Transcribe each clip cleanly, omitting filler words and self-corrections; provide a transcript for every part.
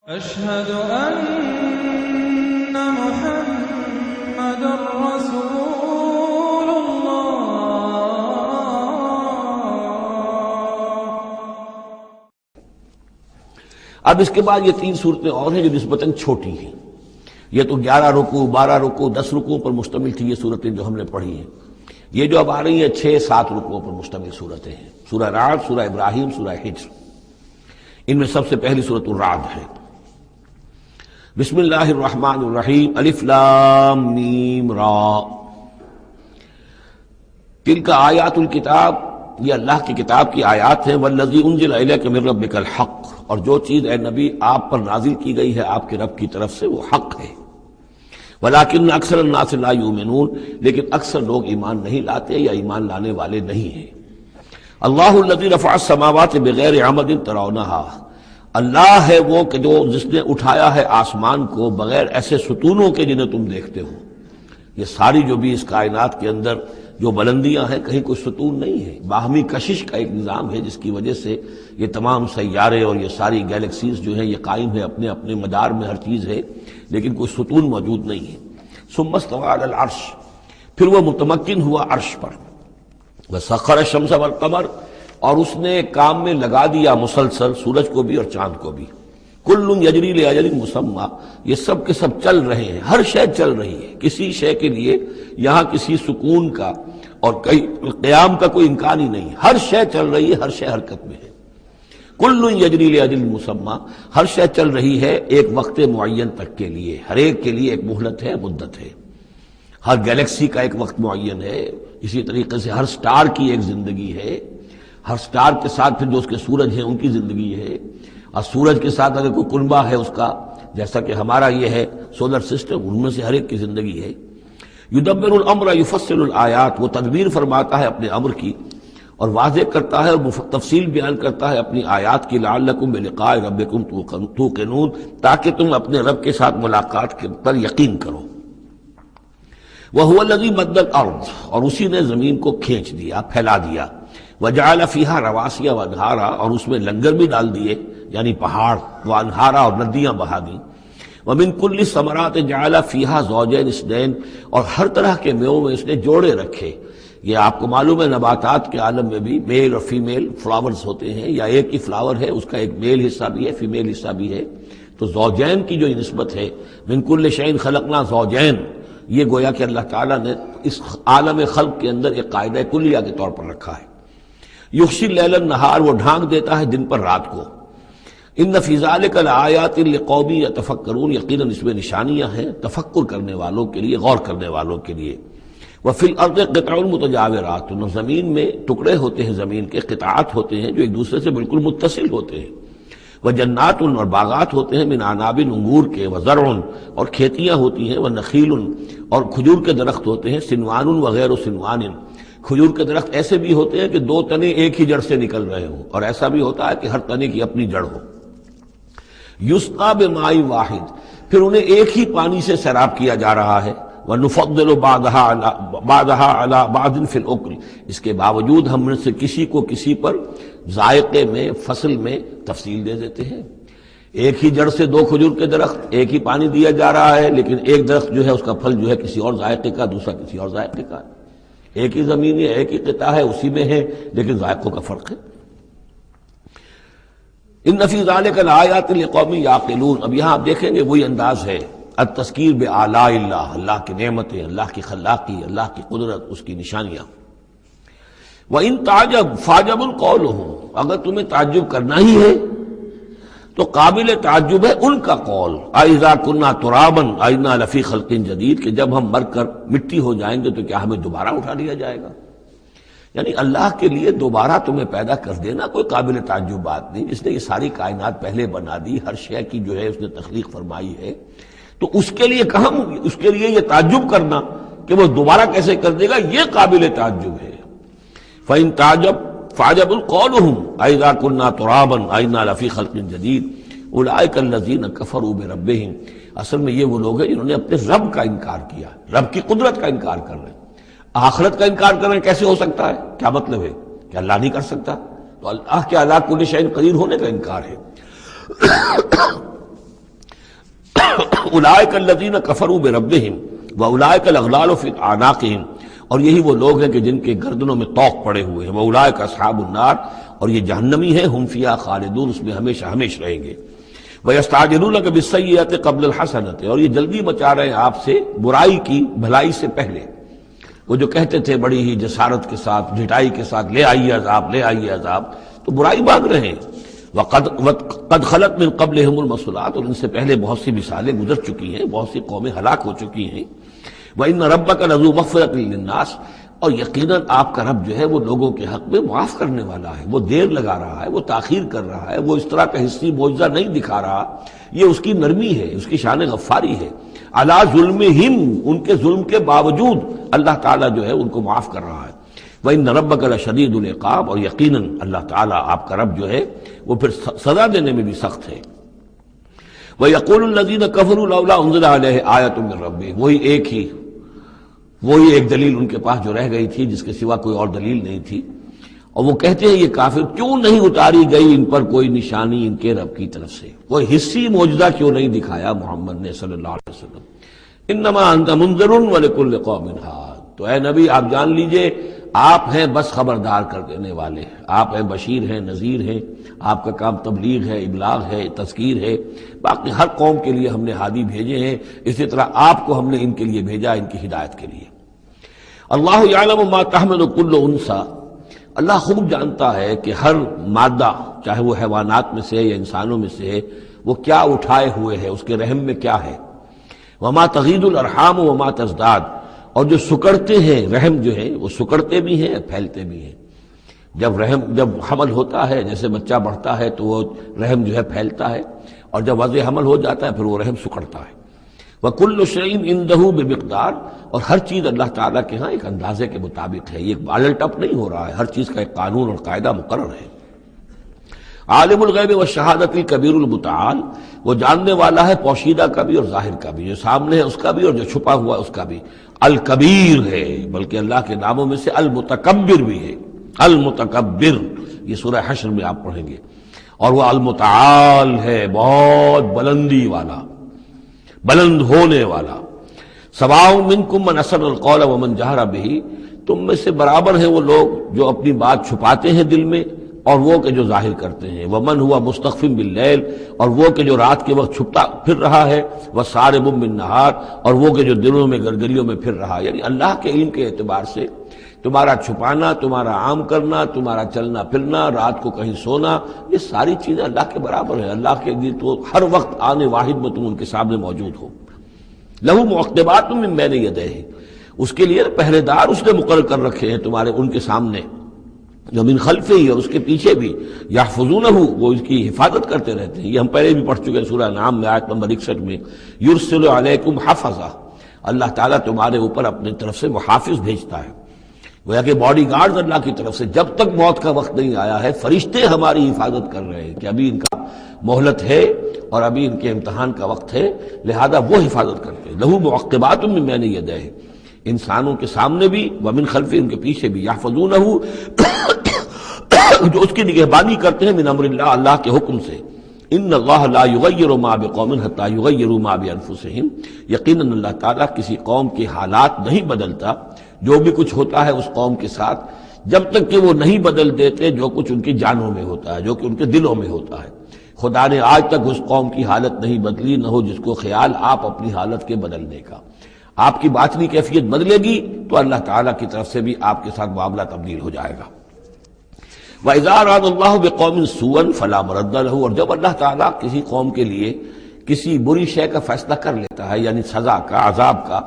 أشهد أن محمد رسول الله۔ اب اس کے بعد یہ 3 صورتیں اور ہیں جو نسبتاً چھوٹی ہیں۔ یہ تو 11 رکوع، 12 رکوع، 10 رکوعوں پر مشتمل تھی یہ صورتیں جو ہم نے پڑھی ہیں۔ یہ جو اب آ رہی ہیں 6-7 رکوعوں پر مشتمل صورتیں ہیں۔ سورہ رعد، سورہ ابراہیم، سورہ حجر۔ ان میں سب سے پہلی سورۃ الرعد ہے۔ بسم اللہ الرحمن الرحیم، الف لام میم را۔ تلک آیات الکتاب، یہ اللہ کی کتاب کی آیات ہیں۔ والذی انزل الیک من ربک الحق، اور جو چیز اے نبی آپ پر نازل کی گئی ہے آپ کے رب کی طرف سے وہ حق ہے۔ ولکن اکثر الناس لا یؤمنون، لیکن اکثر لوگ ایمان نہیں لاتے یا ایمان لانے والے نہیں ہیں۔ اللہ الذی رفع السماوات بغیر عمد ترونہا، اللہ ہے وہ کہ جس نے اٹھایا ہے آسمان کو بغیر ایسے ستونوں کے جنہیں تم دیکھتے ہو۔ یہ ساری جو بھی اس کائنات کے اندر جو بلندیاں ہیں کہیں کوئی ستون نہیں ہے، باہمی کشش کا ایک نظام ہے جس کی وجہ سے یہ تمام سیارے اور یہ ساری گیلیکسیز جو ہیں یہ قائم ہے، اپنے اپنے مدار میں ہر چیز ہے، لیکن کوئی ستون موجود نہیں ہے۔ ثم استوى على العرش، پھر وہ متمکن ہوا عرش پر۔ وسخر الشمس والقمر، اور اس نے کام میں لگا دیا مسلسل سورج کو بھی اور چاند کو بھی۔ کل یجری لاجل مسمى، یہ سب کے سب چل رہے ہیں، ہر شے چل رہی ہے، کسی شے کے لیے یہاں کسی سکون کا اور قیام کا کوئی امکان ہی نہیں، ہر شے چل رہی ہے، ہر شے حرکت میں ہے۔ کل یجری لاجل مسمى، ہر شے چل رہی ہے ایک وقت معین تک کے لیے، ہر ایک کے لیے ایک مہلت ہے، مدت ہے۔ ہر گیلیکسی کا ایک وقت معین ہے، اسی طریقے سے ہر سٹار کی ایک زندگی ہے، ہر سٹار کے ساتھ پھر جو اس کے سورج ہیں ان کی زندگی ہے، اور سورج کے ساتھ اگر کوئی کنبہ ہے اس کا، جیسا کہ ہمارا یہ ہے سولر سسٹم، ان میں سے ہر ایک کی زندگی ہے۔ یدبر الامر یفصل الآیات، وہ تدبیر فرماتا ہے اپنے امر کی اور واضح کرتا ہے اور تفصیل بیان کرتا ہے اپنی آیات کی، لعلکم بلقاء ربکم توقنون، تاکہ تم اپنے رب کے ساتھ ملاقات پر یقین کرو۔ وَهُوَ الَّذِي مَدَّ الْأَرْضَ، اور اسی نے زمین کو کھینچ دیا، پھیلا دیا۔ وَجَعَلَ فِيهَا رَوَاسِيَ وَأَنْهَارًا، اور اس میں لنگر بھی ڈال دیے یعنی پہاڑ، وَأَنْهَارًا، اور ندیاں بہا دیں۔ وَمِن كُلِّ الثَّمَرَاتِ جَعَلَ فِيهَا زَوْجَيْنِ اثْنَيْنِ، اور ہر طرح کے میووں میں اس نے جوڑے رکھے۔ یہ آپ کو معلوم ہے نباتات کے عالم میں بھی میل اور فیمیل فلاورز ہوتے ہیں، یا ایک ہی فلاور ہے اس کا ایک میل حصہ بھی ہے، فیمیل حصہ بھی ہے۔ تو زوجین کی جو نسبت ہے، مِن كُلِّ شَيْءٍ خَلَقْنَا زَوْجَيْن، یہ گویا کہ اللہ تعالیٰ نے اس عالم خلق کے اندر ایک قاعدہ کلیہ کے طور پر رکھا ہے۔ یغشی اللیل النہار، وہ ڈھانک دیتا ہے دن پر رات کو۔ ان فی ذلک لآیات لقوم یتفکرون، یقیناً اس میں نشانیاں ہیں تفکر کرنے والوں کے لیے، غور کرنے والوں کے لیے۔ وفی الارض قطع متجاورات، زمین میں ٹکڑے ہوتے ہیں، زمین کے قطعات ہوتے ہیں جو ایک دوسرے سے بالکل متصل ہوتے ہیں۔ وجنات، اور باغات ہوتے ہیں، من عناب، انگور کے، وزرع، اور کھیتیاں ہوتی ہیں، ونخیل، اور کھجور کے درخت ہوتے ہیں، سنوان وغیر سنوان، کھجور کے درخت ایسے بھی ہوتے ہیں کہ 2 تنے ایک ہی جڑ سے نکل رہے ہوں، اور ایسا بھی ہوتا ہے کہ ہر تنے کی اپنی جڑ ہو۔ یسقا بماء واحد، پھر انہیں ایک ہی پانی سے سیراب کیا جا رہا ہے۔ ونفضل بعضها على بعض في الاكل، اس کے باوجود ہم میں سے کسی کو کسی پر ذائقے میں، فصل میں تفصیل دے دیتے ہیں۔ ایک ہی جڑ سے 2 کھجور کے درخت، ایک ہی پانی دیا جا رہا ہے، لیکن ایک درخت جو ہے اس کا پھل جو ہے کسی اور ذائقے کا، دوسرا کسی اور ذائقے کا۔ ایک ہی زمین ہے، ایک ہی قطعہ ہے، اسی میں ہے، لیکن ذائقوں کا فرق ہے۔ ان فی ذلک لآیات لقوم یعقلون، اب یہاں آپ دیکھیں گے وہی انداز ہے، التذکیر بآلاء اللہ، اللہ کی نعمتیں، اللہ کی خلاقی، اللہ کی قدرت، اس کی نشانیاں۔ وَإِن تَعْجَبْ فَعْجَبٌ قَوْلُهُمْ، اگر تمہیں تعجب کرنا ہی ہے تو قابل تعجب ہے ان کا قول، اَإِذَا كُنَّا تُرَابًا أَإِنَّا لَفِي خَلْقٍ جَدِيدٍ، کہ جب ہم مر کر مٹی ہو جائیں گے تو کیا ہمیں دوبارہ اٹھا لیا جائے گا؟ یعنی اللہ کے لیے دوبارہ تمہیں پیدا کر دینا کوئی قابل تعجب بات نہیں، جس نے یہ ساری کائنات پہلے بنا دی، ہر شے کی جو ہے اس نے تخلیق فرمائی ہے، تو اس کے لیے کہاں، اس کے لیے یہ تعجب کرنا کہ وہ دوبارہ کیسے کر دے گا، یہ قابل تعجب ہے۔ فَإِن تَعْجَبْ فَعَجَبٌ قَوْلُهُمْ أَإِذَا كُنَّا تُرَابًا أَإِنَّا لَفِي خَلْقٍ جَدِيدٍ أُولَٰئِكَ الَّذِينَ كَفَرُوا بِرَبِّهِمْ، اصل میں یہ وہ لوگ ہیں جنہوں نے اپنے رب کا انکار کیا، رب کی قدرت کا انکار کر رہے ہیں۔ آخرت کا انکار کرنا کیسے ہو سکتا ہے؟ کیا مطلب ہے کہ اللہ نہیں کر سکتا؟ تو اللہ کے علی کل شیء قدیر ہونے کا انکار ہے۔ اولئک الذین کفروا بربہم واولئک الاغلال فی اعناقہم، اور یہی وہ لوگ ہیں کہ جن کے گردنوں میں طوق پڑے ہوئے ہیں، واولئک اصحاب النار، اور یہ جہنمی ہیں، ہم فیہا خالدون، اس میں ہمیشہ ہمیشہ رہیں گے۔ وَيَسْتَعْجِلُونَكَ بِالسَّيِّئَةِ قَبْلَ الْحَسَنَةِ، اور یہ جلدی مچا رہے ہیں آپ سے برائی کی بھلائی سے پہلے۔ وہ جو کہتے تھے بڑی ہی جسارت کے ساتھ، ڈٹائی کے ساتھ، لے آئیے عذاب، لے آئیے عذاب، تو برائی مانگ رہے ہیں۔ وَقَدْ خَلَتْ مِن قَبْلِهِمُ الْمَثُلَاتُ، اور ان سے پہلے بہت سی مثالیں گزر چکی ہیں، بہت سی قومیں ہلاک ہو چکی ہیں۔ وَإِنَّ رَبَّكَ لَذُو مَغْفِرَةٍ لِلنَّاسِ، اور یقیناً آپ کا رب جو ہے وہ لوگوں کے حق میں معاف کرنے والا ہے، وہ دیر لگا رہا ہے، وہ تاخیر کر رہا ہے، وہ اس طرح کا حصی معجزہ نہیں دکھا رہا، یہ اس کی نرمی ہے، اس کی شان غفاری ہے۔ علی ظلمہم، ان کے ظلم کے باوجود اللہ تعالیٰ جو ہے ان کو معاف کر رہا ہے۔ وَإِنَّ رَبَّكَ لَشَدِيدُ الْعِقَابِ، اور یقیناً اللہ تعالیٰ آپ کا رب جو ہے وہ پھر سزا دینے میں بھی سخت ہے۔ وَيَقُولُ الَّذِينَ كَفَرُوا لَوْلَا أُنزِلَ عَلَيْهِ آيَةٌ مِّن رَّبِّهِ، وہی ایک دلیل ان کے پاس جو رہ گئی تھی، جس کے سوا کوئی اور دلیل نہیں تھی، اور وہ کہتے ہیں یہ کافر، کیوں نہیں اتاری گئی ان پر کوئی نشانی ان کے رب کی طرف سے، کوئی حصی معجزہ کیوں نہیں دکھایا محمد نے صلی اللہ علیہ وسلم۔ انما انت منذر ولکل قوم ہاد، تو اے نبی آپ جان لیجئے آپ ہیں بس خبردار کر دینے والے، آپ ہیں بشیر ہیں، نذیر ہیں، آپ کا کام تبلیغ ہے، ابلاغ ہے، تذکیر ہے، باقی ہر قوم کے لیے ہم نے ہادی بھیجے ہیں، اسی طرح آپ کو ہم نے ان کے لیے بھیجا، ان کی ہدایت کے لیے۔ اللہ یعلم ما تحمل کل انثی، اللہ خوب جانتا ہے کہ ہر مادہ، چاہے وہ حیوانات میں سے یا انسانوں میں سے ہے، وہ کیا اٹھائے ہوئے ہے، اس کے رحم میں کیا ہے۔ وما تغید الارحام وما تزداد، اور جو سکڑتے ہیں رحم جو ہے وہ سکڑتے بھی ہیں پھیلتے بھی ہیں۔ جب حمل ہوتا ہے، جیسے بچہ بڑھتا ہے تو وہ رحم جو ہے پھیلتا ہے، اور جب وضع حمل ہو جاتا ہے پھر وہ رحم سکڑتا ہے۔ وَكُلُّ شَيْءٍ عِندَهُ بِمِقْدَارٍ، اور ہر چیز اللہ تعالیٰ کے ہاں ایک اندازے کے مطابق ہے، یہ الٹ اپ نہیں ہو رہا ہے، ہر چیز کا ایک قانون اور قاعدہ مقرر ہے۔ عالم الغیب والشہادۃ الکبیر المتعال، وہ جاننے والا ہے پوشیدہ کا بھی اور ظاہر کا بھی، جو سامنے ہے اس کا بھی اور جو چھپا ہوا اس کا بھی۔ الکبیر ہے، بلکہ اللہ کے ناموں میں سے المتکبر بھی ہے، المتکبر، یہ سورہ حشر میں آپ پڑھیں گے۔ اور وہ المتعال ہے، بہت بلندی والا، بلند ہونے والا۔ سواء منکم من اسر القول ومن جہر بہ، تم میں سے برابر ہیں وہ لوگ جو اپنی بات چھپاتے ہیں دل میں اور وہ کہ جو ظاہر کرتے ہیں۔ ومن ہوا مستخف باللیل، اور وہ کہ جو رات کے وقت چھپتا پھر رہا ہے، وسارب بالنہار، اور وہ کہ جو دنوں میں گرگریوں میں پھر رہا ہے۔ یعنی اللہ کے علم کے اعتبار سے تمہارا چھپانا، تمہارا عام کرنا، تمہارا چلنا پھرنا، رات کو کہیں سونا، یہ ساری چیزیں اللہ کے برابر ہیں۔ اللہ کے لیے تو ہر وقت آنے واحد میں تم ان کے سامنے موجود ہو۔ لہو معقبات من بین یدیہ، اس کے لیے پہرے دار اس نے مقرر کر رکھے ہیں تمہارے ان کے سامنے، جو من خلفہ ہی، اور اس کے پیچھے بھی، یحفظونہ، وہ اس کی حفاظت کرتے رہتے ہیں۔ یہ ہم پہلے بھی پڑھ چکے ہیں سورہ انعام میں آیت نمبر 61 میں، یرسل علیکم حفظہ، اللہ تعالیٰ تمہارے اوپر اپنی طرف سے محافظ بھیجتا ہے۔ گویا کہ باڈی گارڈز اللہ کی طرف سے، جب تک موت کا وقت نہیں آیا ہے فرشتے ہماری حفاظت کر رہے ہیں کہ ابھی ان کا مہلت ہے اور ابھی ان کے امتحان کا وقت ہے، لہذا وہ حفاظت کرتے ہیں۔ لہو معقبات من بین یدیہ، انسانوں کے سامنے بھی، ومن خلفہ، ان کے پیچھے بھی، یحفظونہ، جو اس کی نگہبانی کرتے ہیں، من امر اللہ، اللہ کے حکم سے۔ ان اللہ لا یغیر ما بقوم حتی یغیروا ما بانفسہم، یقیناً اللہ تعالیٰ کسی قوم کے حالات نہیں بدلتا، جو بھی کچھ ہوتا ہے اس قوم کے ساتھ، جب تک کہ وہ نہیں بدل دیتے جو کچھ ان کی جانوں میں ہوتا ہے، جو کہ ان کے دلوں میں ہوتا ہے۔ خدا نے آج تک اس قوم کی حالت نہیں بدلی، نہ ہو جس کو خیال آپ اپنی حالت کے بدلنے کا۔ آپ کی باطنی کیفیت بدلے گی تو اللہ تعالیٰ کی طرف سے بھی آپ کے ساتھ معاملہ تبدیل ہو جائے گا۔ وَإِذَا أَرَادَ اللَّهُ بِقَوْمٍ سُوءًا فَلَا مَرَدَّ لَهُ، اور جب اللہ تعالیٰ کسی قوم کے لیے کسی بری شے کا فیصلہ کر لیتا ہے، یعنی سزا کا، عذاب کا،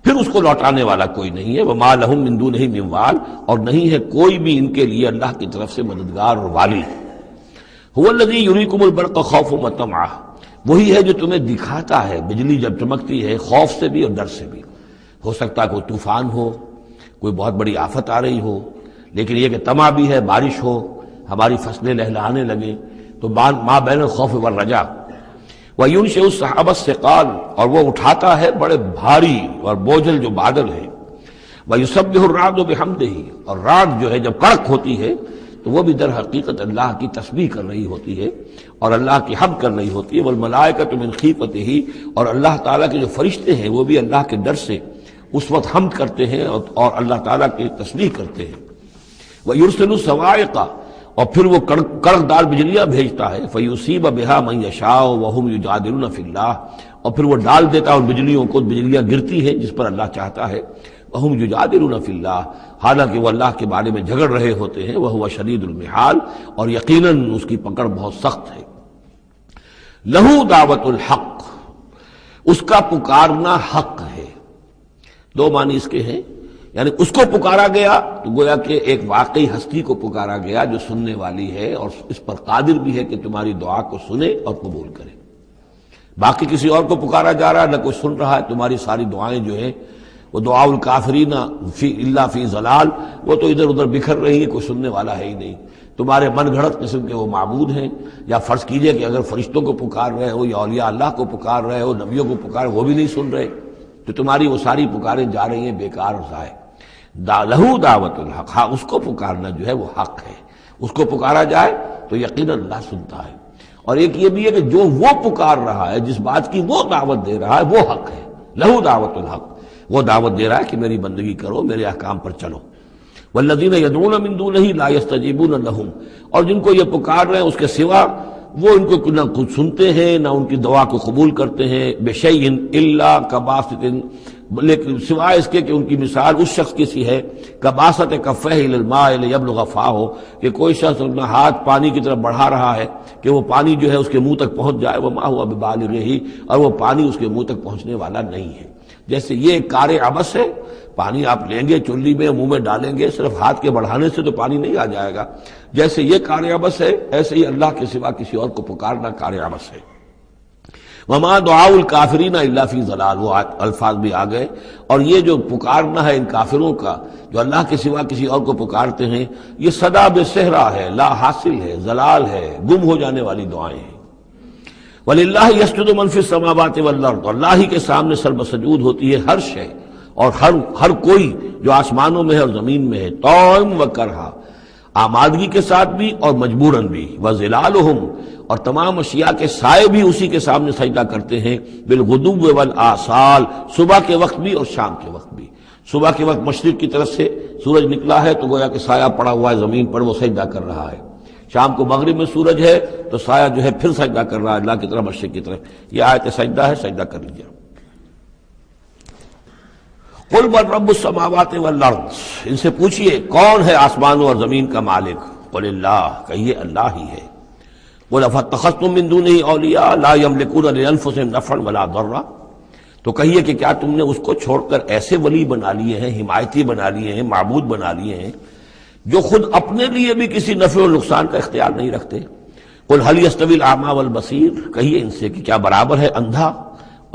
پھر اس کو لوٹانے والا کوئی نہیں ہے۔ وَمَا لَهُم مِّن دُونِهِ مِن وَالٍ، اور نہیں ہے کوئی بھی ان کے لیے اللہ کی طرف سے مددگار اور والی۔ هُوَ الَّذِي يُرِيكُمُ الْبَرْقَ خَوْفًا وَطَمَعًا، وہی ہے جو تمہیں دکھاتا ہے بجلی جب چمکتی ہے، خوف سے بھی اور ڈر سے بھی۔ ہو سکتا ہے کوئی طوفان ہو، کوئی بہت بڑی آفت آ رہی ہو، لیکن یہ کہ طمع بھی ہے، بارش ہو، ہماری فصلیں لہلہانے لگیں، تو ما بین الخوف والرجاء۔ وَيُنشِئُ السَّحَابَ الثِّقَالَ، اور وہ اٹھاتا ہے بڑے بھاری اور بوجھل جو بادل ہیں۔ وَيُسَبِّحُ الرَّعْدُ بِحَمْدِهِ، اور رعد جو ہے جب کڑک ہوتی ہے تو وہ بھی در حقیقت اللہ کی تسبیح کر رہی ہوتی ہے اور اللہ کی حمد کر رہی ہوتی ہے. والملائکۃ من خیفتہ، اور اللہ تعالیٰ کے جو فرشتے ہیں وہ بھی اللہ کے ڈر سے اس وقت حمد کرتے ہیں اور اللہ تعالیٰ کی تسبیح کرتے ہیں. وَيُرْسِلُ الصَّوَاعِقَ، اور پھر وہ کڑکدار بجلیاں بھیجتا ہے. فَيُصِيبَ بِهَا مَن يَشَاءُ وَهُمْ يُجَادِلُونَ فِي اللَّهِ، اور پھر وہ ڈال دیتا ہے ان بجلیوں کو، بجلیاں گرتی ہیں جس پر اللہ چاہتا ہے. وَهُمْ يُجَادِلُونَ فِي اللَّهِ، حالانکہ وہ اللہ کے بارے میں جھگڑ رہے ہوتے ہیں. وَهُوَ شَدِيدُ الْمِحَالِ، اور یقیناً اس کی پکڑ بہت سخت ہے. لَهُ دعوت الحق، اس کا پکارنا حق ہے. دو معنی اس کے ہیں، یعنی اس کو پکارا گیا تو گویا کہ ایک واقعی ہستی کو پکارا گیا جو سننے والی ہے اور اس پر قادر بھی ہے کہ تمہاری دعا کو سنے اور قبول کرے. باقی کسی اور کو پکارا جا رہا ہے، نہ کوئی سن رہا ہے. تمہاری ساری دعائیں جو ہیں وہ دعاء الکافرین فی الا فی ضلال، وہ تو ادھر ادھر بکھر رہی ہیں، کوئی سننے والا ہے ہی نہیں. تمہارے من گھڑت قسم کے وہ معبود ہیں. یا فرض کیجئے کہ اگر فرشتوں کو پکار رہے ہو یا اولیاء اللہ کو پکار رہے ہو، نبیوں کو پکار، وہ بھی نہیں سن رہے، تو تمہاری وہ ساری پکاریں جا رہی ہیں بیکار اور ضائع. لہو دعوت الحق، ہاں اس کو پکارنا جو ہے وہ حق ہے. اس کو پکارا جائے تو یقیناً اللہ سنتا ہے. اور ایک یہ بھی ہے کہ جو وہ پکار رہا ہے، جس بات کی وہ دعوت دے رہا ہے، وہ حق ہے. لہو دعوت الحق، وہ دعوت دے رہا ہے کہ میری بندگی کرو، میرے احکام پر چلو. والذین یدعون من دونہ لا یستجیبون لہم، اور جن کو یہ پکار رہے ہیں اس کے سوا وہ ان کو نہ خود سنتے ہیں نہ ان کی دعا کو قبول کرتے ہیں. بشیء الا کباسط، لیکن سوائے اس کے کہ ان کی مثال اس شخص کی سی ہے کباسط کفہ الی الماء لیبلغ فاہ، کہ کوئی شخص اپنا ہاتھ پانی کی طرف بڑھا رہا ہے کہ وہ پانی جو ہے اس کے منہ تک پہنچ جائے. وما هو ببالغہ، اور وہ پانی اس کے منہ تک پہنچنے والا نہیں ہے. جیسے یہ کار عبث ہے، پانی آپ لیں گے چلی میں منہ میں ڈالیں گے، صرف ہاتھ کے بڑھانے سے تو پانی نہیں آ جائے گا. جیسے یہ کار عبث ہے، ایسے ہی اللہ کے سوا کسی اور کو پکارنا کار عبث ہے. وما دعاء الکافرین الا فی ضلال، وہ الفاظ بھی آ گئے. اور یہ جو پکارنا ہے ان کافروں کا جو اللہ کے سوا کسی اور کو پکارتے ہیں، یہ صدا بے صحرا ہے، لا حاصل ہے، ضلال ہے، گم ہو جانے والی دعائیں ہیں. وَلِلَّهِ يَسْجُدُ مَن فِي السَّمَاوَاتِ وَالْأَرْضِ، اللہ ہی کے سامنے سر بسجود ہوتی ہے ہر شے اور ہر کوئی جو آسمانوں میں ہے اور زمین میں ہے. طوعاً وکرہا، آمادگی کے ساتھ بھی اور مجبوراً بھی. وَظِلَالُهُمْ، اور تمام اشیاء کے سائے بھی اسی کے سامنے سجدہ کرتے ہیں. بالغدو والآصال، صبح کے وقت بھی اور شام کے وقت بھی. صبح کے وقت مشرق کی طرف سے سورج نکلا ہے تو گویا کہ سایہ پڑا ہوا ہے زمین پر، وہ سجدہ کر رہا ہے. شام کو مغرب میں سورج ہے تو سایہ جو ہے پھر سجدہ کر رہا ہے اللہ کی طرف، مشرق کی طرف. یہ آیت سجدہ ہے، سجدہ کر لیجیے. قل من رب السماوات والارض، ان سے پوچھئے کون ہے آسمانوں اور زمین کا مالک. قل اللہ، کہیے اللہ ہی ہے. قل افاتخذتم من دونہ اولیاء لا یملکون لانفسہم نفعا ولا ضرا، تو کہیے کہ کیا تم نے اس کو چھوڑ کر ایسے ولی بنا لیے ہیں، حمایتی بنا لیے ہیں، معبود بنا لیے ہیں جو خود اپنے لیے بھی کسی نفع و نقصان کا اختیار نہیں رکھتے. قل هل يستوي الاعمى والبصير، کہیے ان سے کہ کیا برابر ہے اندھا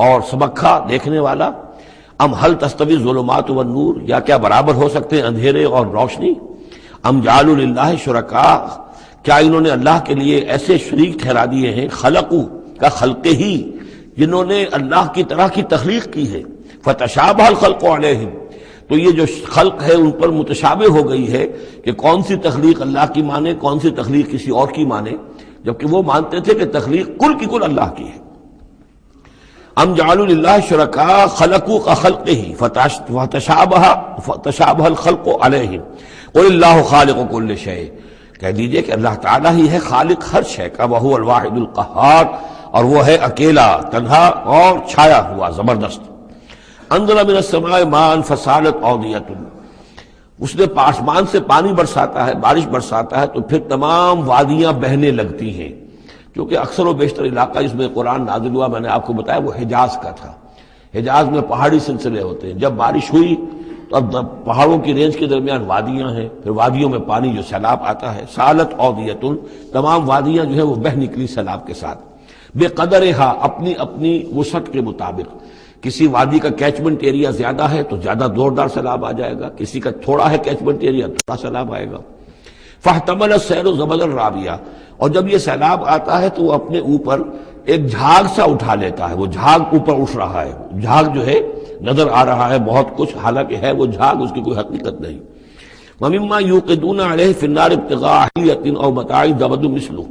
اور سبکھا دیکھنے والا. ام هل تستوي الظلمات والنور، یا کیا برابر ہو سکتے ہیں اندھیرے اور روشنی. ام جعلوا للہ شرکاء، کیا انہوں نے اللہ کے لیے ایسے شریک ٹھہرا دیے ہیں. خلقوا کا خلق ہی، جنہوں نے اللہ کی طرح کی تخلیق کی ہے. فتشابہ الخلق علیہم، تو یہ جو خلق ہے ان پر متشابہ ہو گئی ہے کہ کون سی تخلیق اللہ کی مانے، کون سی تخلیق کسی اور کی مانے، جبکہ وہ مانتے تھے کہ تخلیق کل کی کل اللہ کی ہے. ام جعلوا للہ شرکاء خلقوا كخلقہ فتشابہ الخلق علیہم. قل اللہ خالق کل شیء، کہہ دیجئے کہ اللہ تعالیٰ ہی ہے خالق ہر شے کا. وہو الواحد القہار، اور وہ ہے اکیلا، تنہا اور چھایا ہوا زبردست. انزل من السماء ماء فسالت اودیۃ، اس نے آسمان سے پانی برساتا ہے، بارش برساتا ہے تو پھر تمام وادیاں بہنے لگتی ہیں. کیونکہ اکثر و بیشتر علاقہ جس میں قرآن نازل ہوا میں نے آپ کو بتایا وہ حجاز کا تھا. حجاز میں پہاڑی سلسلے ہوتے ہیں. جب بارش ہوئی تو اب پہاڑوں کی رینج کے درمیان وادیاں ہیں، پھر وادیوں میں پانی جو سیلاب آتا ہے. سالت اودیۃ، تمام وادیاں جو ہے وہ بہ نکلی سیلاب کے ساتھ. بے قدرہا، اپنی اپنی وسعت کے مطابق. کسی وادی کا کیچمنٹ ایریا زیادہ ہے تو زیادہ زوردار سیلاب آ جائے گا، کسی کا تھوڑا ہے کیچمنٹ ایریا تھوڑا سیلاب آئے گا. فاحتمل السیل زبدا رابیہ، اور جب یہ سیلاب آتا ہے تو وہ اپنے اوپر ایک جھاگ سا اٹھا لیتا ہے. وہ جھاگ اوپر اٹھ رہا ہے، جھاگ جو ہے نظر آ رہا ہے بہت کچھ، حالانکہ ہے وہ جھاگ، اس کی کوئی حقیقت نہیں. وَمِمَّا يُوقِدُونَ عَلَيْهِ فِي النَّارِ ابْتِغَاءَ حِلْيَةٍ أَوْ مَتَاعٍ زَبَدٌ مِثْلُهُ،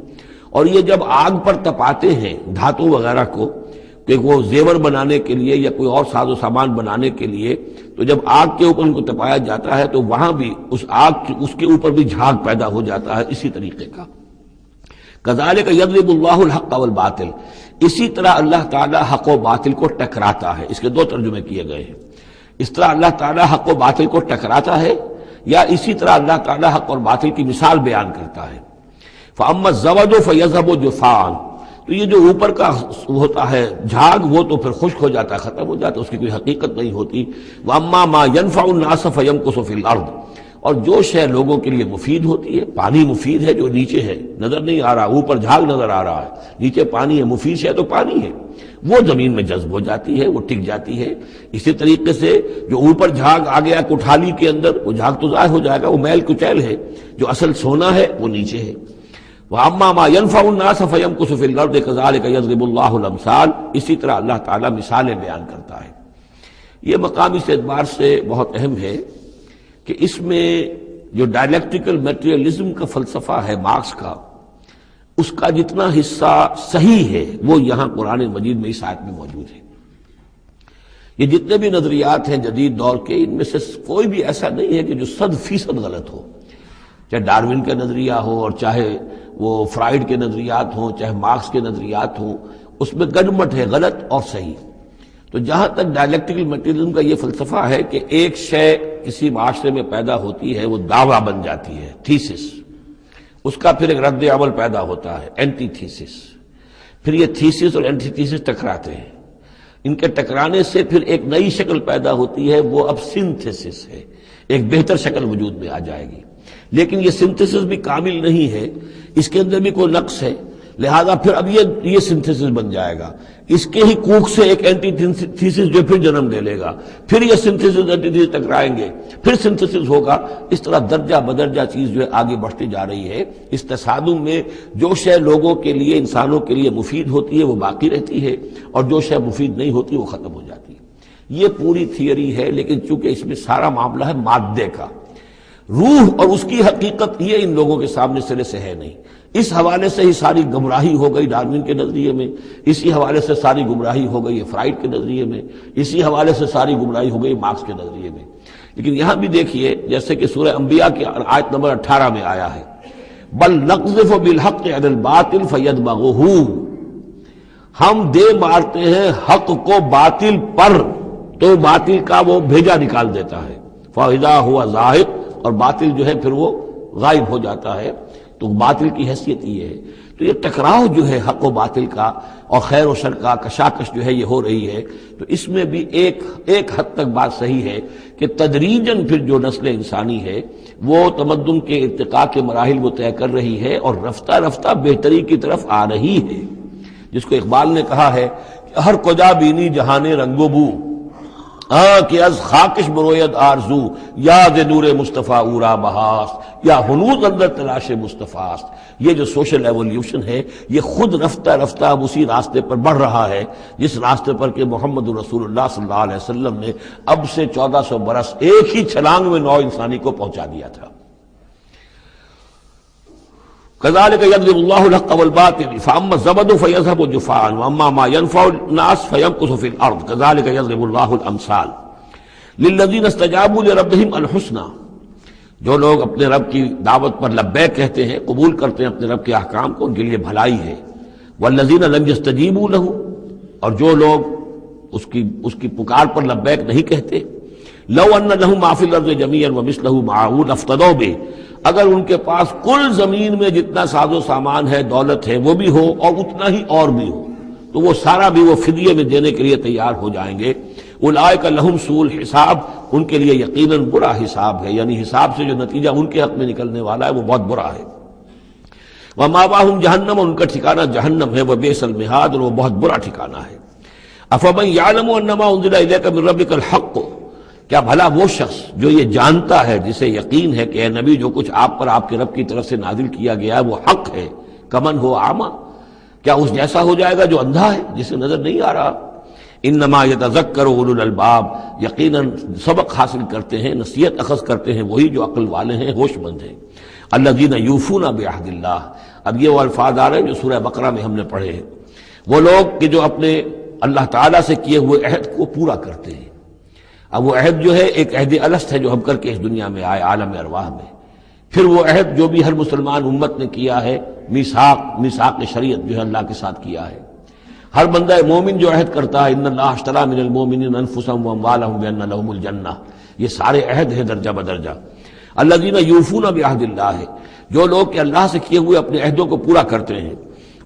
اور یہ جب آگ پر تپاتے ہیں دھاتوں وغیرہ کو کہ وہ زیور بنانے کے لیے یا کوئی اور ساز و سامان بنانے کے لیے، تو جب آگ کے اوپر ان کو تپایا جاتا ہے تو وہاں بھی اس کے اوپر بھی جھاگ پیدا ہو جاتا ہے اسی طریقے کا۔ کذالک یضرب اللہ الحق والباطل، اسی طرح اللہ تعالیٰ حق و باطل کو ٹکراتا ہے۔ اس کے دو ترجمے کیے گئے ہیں، اس طرح اللہ تعالیٰ حق و باطل کو ٹکراتا ہے، یا اسی طرح اللہ تعالیٰ حق اور باطل کی مثال بیان کرتا ہے۔ فَأَمَّا الزَّبَدُ فَيَذْهَبُ جُفَاءً، تو یہ جو اوپر کا ہوتا ہے جھاگ وہ تو پھر خشک ہو جاتا ہے، ختم ہو جاتا ہے، اس کی کوئی حقیقت نہیں ہوتی۔ وَأَمَّا مَا يَنْفَعُ النَّاسَ فَيَمْكُثُ فِي الْأَرْضِ، اور جو شے لوگوں کے لیے مفید ہوتی ہے، پانی مفید ہے جو نیچے ہے نظر نہیں آ رہا، اوپر جھاگ نظر آ رہا ہے، نیچے پانی ہے، مفید شے تو پانی ہے، وہ زمین میں جذب ہو جاتی ہے، وہ ٹک جاتی ہے۔ اسی طریقے سے جو اوپر جھاگ آ گیا کوٹھالی کے اندر، وہ جھاگ تو ضائع ہو جائے گا، وہ میل کچیل ہے، جو اصل سونا ہے وہ نیچے ہے۔ وَأَمَّا مَا يَنْفَعُ النَّاسَ فَيَمْكُثُ فِي الْأَرْضِ كَذَلِكَ يَضْرِبُ اللَّهُ الْأَمْثَالَ، اسی طرح اللہ تعالیٰ مثالیں بیان کرتا ہے۔ یہ مقام اس اعتبار سے بہت اہم ہے کہ اس میں جو ڈائلیکٹیکل میٹریلزم کا فلسفہ ہے مارکس کا، اس کا جتنا حصہ صحیح ہے وہ یہاں قرآن مجید میں اس آیت میں موجود ہے۔ یہ جتنے بھی نظریات ہیں جدید دور کے، ان میں سے کوئی بھی ایسا نہیں ہے کہ جو 100% غلط ہو، چاہے ڈاروین کا نظریہ ہو اور چاہے وہ فرائیڈ کے نظریات ہوں، چاہے مارکس کے نظریات ہوں، اس میں گڈمٹ ہے غلط اور صحیح۔ تو جہاں تک ڈائلیکٹیکل میٹریلزم کا یہ فلسفہ ہے کہ ایک شے کسی معاشرے میں پیدا ہوتی ہے، وہ دعویٰ بن جاتی ہے، تھیسس، اس کا پھر ایک رد عمل پیدا ہوتا ہے، اینٹی تھیسس، پھر یہ تھیسس اور اینٹی تھیسس ٹکراتے ہیں، ان کے ٹکرانے سے پھر ایک نئی شکل پیدا ہوتی ہے، وہ اب سنتھسس ہے، ایک بہتر شکل وجود میں آ جائے گی۔ لیکن یہ سنتھسس بھی کامل نہیں ہے، اس کے اندر بھی کوئی نقص ہے، لہذا پھر اب یہ سنتھسس بن جائے گا، اس کے ہی کوکھ سے ایک اینٹی تھیسس جو پھر جنم لے لے گا، پھر یہ سنتھسس اینٹی تھیسس ٹکرائیں گے، پھر سنتھسس ہوگا، اس طرح درجہ بدرجہ چیز جو ہے آگے بڑھتی جا رہی ہے۔ اس تصادم میں جو شے لوگوں کے لیے، انسانوں کے لیے مفید ہوتی ہے وہ باقی رہتی ہے، اور جو شے مفید نہیں ہوتی وہ ختم ہو جاتی ہے۔ یہ پوری تھیوری ہے، لیکن چونکہ اس میں سارا معاملہ ہے مادے کا، روح اور اس کی حقیقت یہ ان لوگوں کے سامنے سرے سے ہے نہیں۔ اس حوالے سے ہی ساری گمراہی ہو گئی ڈاروین کے نظریے میں، اسی حوالے سے ساری گمراہی ہو گئی فرائیڈ کے نظریے میں، اسی حوالے سے ساری گمراہی ہو گئی مارکس کے نظریے میں۔ لیکن یہاں بھی دیکھیے، جیسے کہ سورہ انبیاء کی آیت نمبر 18 میں آیا ہے، بل نقذف بالحق علی الباطل فیدمغہ، ہم دے مارتے ہیں حق کو باطل پر تو باطل کا وہ بھیجا نکال دیتا ہے، فاذا هو زاہق، اور باطل جو ہے پھر وہ غائب ہو جاتا ہے۔ تو باطل کی حیثیت یہ ہے۔ تو یہ ٹکراؤ جو ہے حق و باطل کا اور خیر و شر کا کشاکش جو ہے یہ ہو رہی ہے، تو اس میں بھی ایک حد تک بات صحیح ہے کہ تدریجاً پھر جو نسل انسانی ہے وہ تمدن کے ارتقاء کے مراحل وہ طے کر رہی ہے اور رفتہ رفتہ بہتری کی طرف آ رہی ہے، جس کو اقبال نے کہا ہے کہ ہر کجا بینی جہانے رنگ و بو، کہ از خاکش بروید آرزو، یاد نور مصطفیٰ اورا بہاست، یا ہنوز اندر تلاش مصطفیٰ۔ یہ جو سوشل ایولیوشن ہے یہ خود رفتہ رفتہ اب اسی راستے پر بڑھ رہا ہے جس راستے پر کہ محمد رسول اللہ صلی اللہ علیہ وسلم نے اب سے 1400 برس ایک ہی چھلانگ میں نوع انسانی کو پہنچا دیا تھا۔ كذلك يضرب الله الحق والباطل فاما الزبد فيذهب جفاء واما ما ينفع الناس فيمكث في الارض كذلك يضرب الله الامثال للذين استجابوا لربهم الحسنى، جو لوگ اپنے رب کی دعوت پر لبیک کہتے ہیں، قبول کرتے ہیں اپنے رب کے احکام کو، ان کے لیے بھلائی ہے۔ والذین لم یستجیبوا له، اور جو لوگ اس کی پکار پر لبیک نہیں کہتے، لو ان لهم ما فی الارض جميعا ومثله معه لافتدوا به، اگر ان کے پاس کل زمین میں جتنا ساز و سامان ہے، دولت ہے، وہ بھی ہو اور اتنا ہی اور بھی ہو، تو وہ سارا بھی وہ فدیے میں دینے کے لیے تیار ہو جائیں گے۔ اولئک لہم سوء الحساب، ان کے لیے یقیناً برا حساب ہے، یعنی حساب سے جو نتیجہ ان کے حق میں نکلنے والا ہے وہ بہت برا ہے۔ ومأواہم جہنم، ان کا ٹھکانہ جہنم ہے، وبئس المہاد، اور وہ بہت برا ٹھکانہ ہے۔ افمن یعلم انما انزل الیک من ربک الحق، کیا بھلا وہ شخص جو یہ جانتا ہے، جسے یقین ہے کہ اے نبی جو کچھ آپ پر آپ کے رب کی طرف سے نازل کیا گیا ہے وہ حق ہے، کمن ہو اعمیٰ، کیا اس جیسا ہو جائے گا جو اندھا ہے، جسے نظر نہیں آ رہا۔ انما یتذکر اولو الالباب، یقیناً سبق حاصل کرتے ہیں، نصیحت اخذ کرتے ہیں وہی جو عقل والے ہیں، ہوش مند ہیں۔ الذین یوفون بعہد اللہ، اب یہ وہ الفاظ آ رہے ہیں جو سورہ بقرہ میں ہم نے پڑھے ہیں، وہ لوگ کہ جو اپنے اللہ تعالیٰ سے کیے ہوئے عہد کو پورا کرتے ہیں۔ اب وہ عہد جو ہے ایک عہد الست ہے جو ہم کر کے اس دنیا میں آئے عالم ارواح میں، پھر وہ عہد جو بھی ہر مسلمان امت نے کیا ہے، میثاق شریعت جو ہے اللہ کے ساتھ کیا ہے۔ ہر بندہ مومن جو عہد کرتا ہے، ان اللہ اشتری من المؤمنین انفسهم واموالهم بان لهم الجنہ، یہ سارے عہد ہیں درجہ بدرجہ۔ الذین یوفون بعہد اللہ، جو لوگ کہ اللہ سے کیے ہوئے اپنے عہدوں کو پورا کرتے ہیں،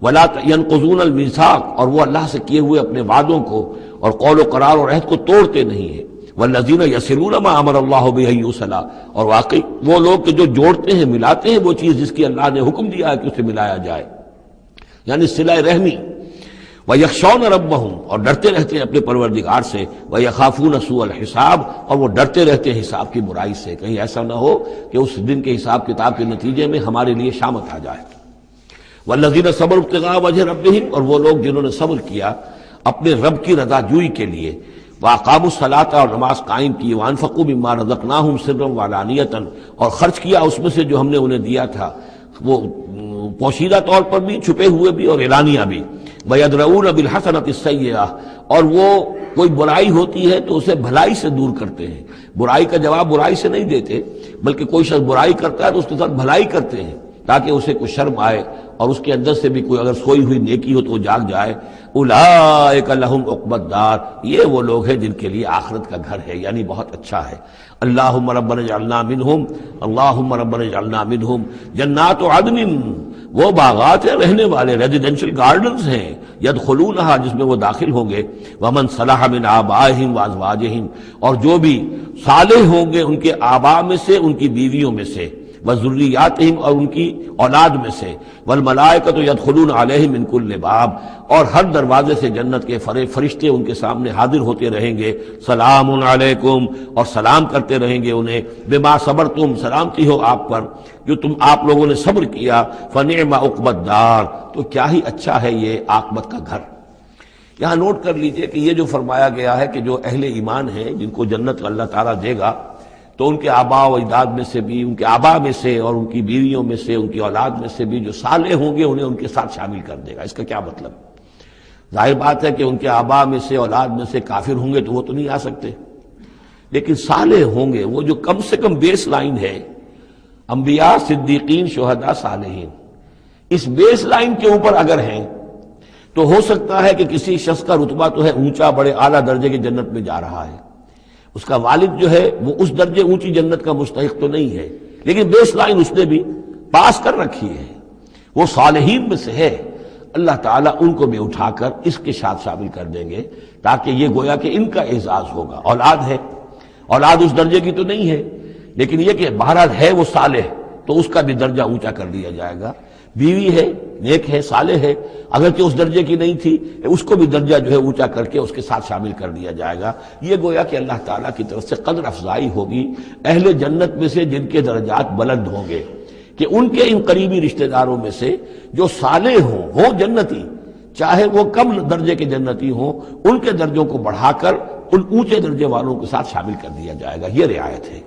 ولا ينقضون الميثاق، اور وہ اللہ سے کیے ہوئے اپنے وعدوں کو اور قول و قرار اور عہد کو توڑتے نہیں ہیں۔ والذین یصلون ما امر اللہ بہ ان یوصل، اور واقعی وہ لوگ کہ جو جوڑتے ہیں، ملاتے ہیں وہ چیز جس کی اللہ نے حکم دیا ہے کہ اسے ملایا جائے، یعنی صلہ رحمی۔ وَيَخْشَوْنَ رَبَّهُمْ، اور ڈرتے رہتے ہیں اپنے پروردگار سے۔ وَيَخَافُونَ سُوءَ الْحِسَابِ، اور وہ ڈرتے رہتے ہیں حساب کی برائی سے، کہیں ایسا نہ ہو کہ اس دن کے حساب کتاب کے نتیجے میں ہمارے لیے شامت آ جائے۔ وَالَّذِينَ صَبَرُوا ابْتِغَاءَ وَجْهِ رَبِّهِمْ، اور وہ لوگ جنہوں نے صبر کیا اپنے رب کی رضا جوئی کے لیے۔ وَأَقَامُوا الصَّلَاةَ، اور نماز قائم کی۔ وَأَنفَقُوا مِمَّا رَزَقْنَاهُمْ سِرًّا وَعَلَانِيَةً، اور خرچ کیا اس میں سے جو ہم نے انہیں دیا تھا، وہ پوشیدہ طور پر بھی، چھپے ہوئے بھی اور اعلانیہ بھی۔ وَيَدْرَؤُونَ بِالْحَسَنَةِ السَّيِّئَةَ، اور وہ کوئی برائی ہوتی ہے تو اسے بھلائی سے دور کرتے ہیں، برائی کا جواب برائی سے نہیں دیتے، بلکہ کوئی شخص برائی کرتا ہے تو اس کے ساتھ بھلائی کرتے ہیں تاکہ اسے کوئی شرم آئے اور اس کے اندر سے بھی کوئی اگر سوئی ہوئی نیکی ہو تو وہ جاگ جائے۔ اولئک لہم عقبی الدار، یہ وہ لوگ ہیں جن کے لیے آخرت کا گھر ہے، یعنی بہت اچھا ہے۔ اللہم ربنا اجعلنا منہم، اللہم ربنا اجعلنا منہم۔ جنات عدن، وہ باغات ہیں رہنے والے، ریزیڈینشل گارڈنز ہیں، یدخلونہا، جس میں وہ داخل ہوں گے۔ ومن صلح من آبائہم وازواجہم، اور جو بھی صالح ہوں گے ان کے آباء میں سے، ان کی بیویوں میں سے، وذریاتہم، اور ان کی اولاد میں سے۔ والملائکۃ یدخلون علیہم من کل باب، اور ہر دروازے سے جنت کے فرشتے ان کے سامنے حاضر ہوتے رہیں گے۔ سلام علیکم، اور سلام کرتے رہیں گے انہیں۔ بما صبرتم، سلامتی ہو آپ پر جو آپ لوگوں نے صبر کیا۔ فنعم عقبی الدار، تو کیا ہی اچھا ہے یہ عاقبت کا گھر۔ یہاں نوٹ کر لیجئے کہ یہ جو فرمایا گیا ہے کہ جو اہل ایمان ہیں جن کو جنت اللہ تعالیٰ دے گا، تو ان کے آباء و اجداد میں سے بھی، ان کے آباء میں سے اور ان کی بیویوں میں سے، ان کی اولاد میں سے بھی جو صالح ہوں گے انہیں ان کے ساتھ شامل کر دے گا۔ اس کا کیا مطلب؟ ظاہر بات ہے کہ ان کے آباء میں سے، اولاد میں سے کافر ہوں گے تو وہ تو نہیں آ سکتے، لیکن صالح ہوں گے، وہ جو کم سے کم بیس لائن ہے، انبیاء، صدیقین، شہداء، صالحین، اس بیس لائن کے اوپر اگر ہیں تو ہو سکتا ہے کہ کسی شخص کا رتبہ تو ہے اونچا، بڑے اعلیٰ درجے کی جنت میں جا رہا ہے، اس کا والد جو ہے وہ اس درجے اونچی جنت کا مستحق تو نہیں ہے، لیکن بیس لائن اس نے بھی پاس کر رکھی ہے، وہ صالحین میں سے ہے۔ اللہ تعالیٰ ان کو بھی اٹھا کر اس کے ساتھ شامل کر دیں گے، تاکہ یہ گویا کہ ان کا اعزاز ہوگا۔ اولاد ہے، اولاد اس درجے کی تو نہیں ہے، لیکن یہ کہ بہرحال ہے وہ صالح، تو اس کا بھی درجہ اونچا کر دیا جائے گا۔ بیوی ہے، نیک ہے، صالح ہے، اگرچہ اس درجے کی نہیں تھی، اس کو بھی درجہ جو ہے اونچا کر کے اس کے ساتھ شامل کر دیا جائے گا۔ یہ گویا کہ اللہ تعالیٰ کی طرف سے قدر افزائی ہوگی اہل جنت میں سے جن کے درجات بلند ہوں گے، کہ ان کے ان قریبی رشتہ داروں میں سے جو صالح ہوں جنتی، چاہے وہ کم درجے کے جنتی ہوں، ان کے درجوں کو بڑھا کر ان اونچے درجے والوں کے ساتھ شامل کر دیا جائے گا۔ یہ رعایت ہے۔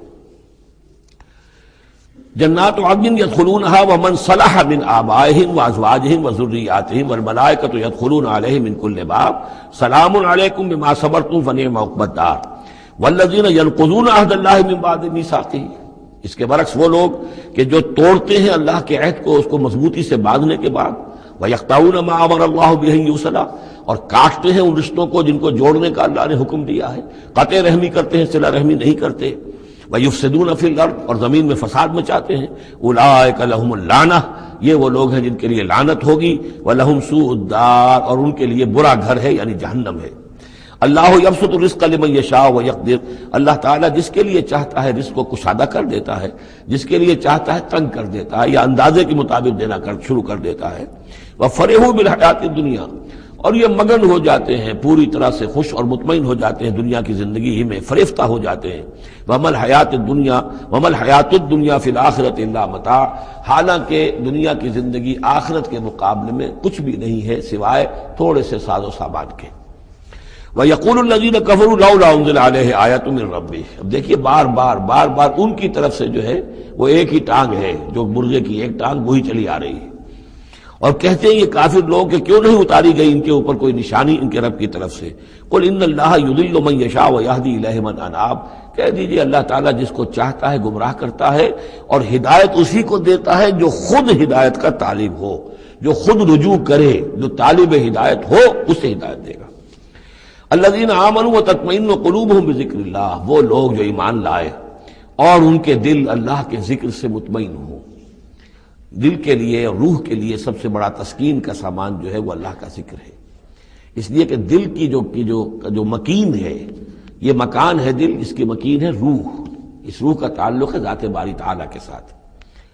جنات عدن یدخلونہا ومن صلح من آبائہم وازواجہم وذریاتہم والملائکۃ یدخلون علیہم من کل باب سلام علیکم بما صبرتم فنعم عقبی الدار والذین ینقضون عہد اللہ من بعد میثاقہ۔ اس کے برعکس وہ لوگ کہ جو توڑتے ہیں اللہ کے عہد کو، اس کو مضبوطی سے باندھنے کے بعد، وَيَقْطَعُونَ مَا أَمَرَ اللَّهُ بِهِ أَن يُوصَلَ، اور کاٹتے ہیں ان رشتوں کو جن کو جوڑنے کا اللہ نے حکم دیا ہے، قطع رحمی کرتے ہیں، صلہ رحمی نہیں کرتے، وَيُفْسِدُونَ فِي الْأَرْضِ، اور زمین میں فساد مچاتے ہیں، أُولَٰئِكَ لَهُمُ اللَّعْنَةُ، یہ وہ لوگ ہیں جن کے لیے لعنت ہوگی، وَلَهُمْ سُوءُ الدَّارِ، اور ان کے لیے برا گھر ہے یعنی جہنم ہے۔ اللہ یبسط الرزق لمن یشاء ویقدر، اللہ تعالیٰ جس کے لیے چاہتا ہے رزق کو کشادہ کر دیتا ہے، جس کے لیے چاہتا ہے تنگ کر دیتا ہے یا اندازے کے مطابق دینا شروع کر دیتا ہے۔ وَفَرِحُوا بِالْحَيَاةِ الدُّنْيَا، اور یہ مگن ہو جاتے ہیں، پوری طرح سے خوش اور مطمئن ہو جاتے ہیں دنیا کی زندگی ہی میں، فریفتہ ہو جاتے ہیں۔ وَمَا الْحَيَاةُ الدُّنْيَا فِي الْآخِرَةِ إِلَّا مَتَاعٌ، حالانکہ دنیا کی زندگی آخرت کے مقابلے میں کچھ بھی نہیں ہے سوائے تھوڑے سے ساز و سامان کے۔ وَيَقُولُ الَّذِينَ كَفَرُوا لَوْلَا أُنزِلَ عَلَيْهِ آیَةٌ مِّن رَّبِّهِ۔ اب دیکھیے بار بار ان کی طرف سے جو ہے وہ ایک ہی ٹانگ ہے، جو مرغے کی ایک ٹانگ وہی چلی آ رہی ہے، اور کہتے ہیں یہ کافر لوگ کہ کیوں نہیں اتاری گئی ان کے اوپر کوئی نشانی ان کے رب کی طرف سے۔ قُلْ إِنَّ اللَّهَ يُضِلُّ مَن يَشَاءُ وَيَهْدِي إِلَيْهِ مَنْ أَنَابَ، کہہ دیجئے اللہ تعالیٰ جس کو چاہتا ہے گمراہ کرتا ہے، اور ہدایت اسی کو دیتا ہے جو خود ہدایت کا طالب ہو، جو خود رجوع کرے، جو طالب ہدایت ہو اسے ہدایت دے گا۔ الذین آمنوا وتطمئن قلوبہم بذکر اللہ، وہ لوگ جو ایمان لائے اور ان کے دل اللہ کے ذکر سے مطمئن ہوں۔ دل کے لیے اور روح کے لیے سب سے بڑا تسکین کا سامان جو ہے وہ اللہ کا ذکر ہے، اس لیے کہ دل کی جو مکین ہے، یہ مکان ہے دل، اس کی مکین ہے روح، اس روح کا تعلق ہے ذات باری تعالیٰ کے ساتھ۔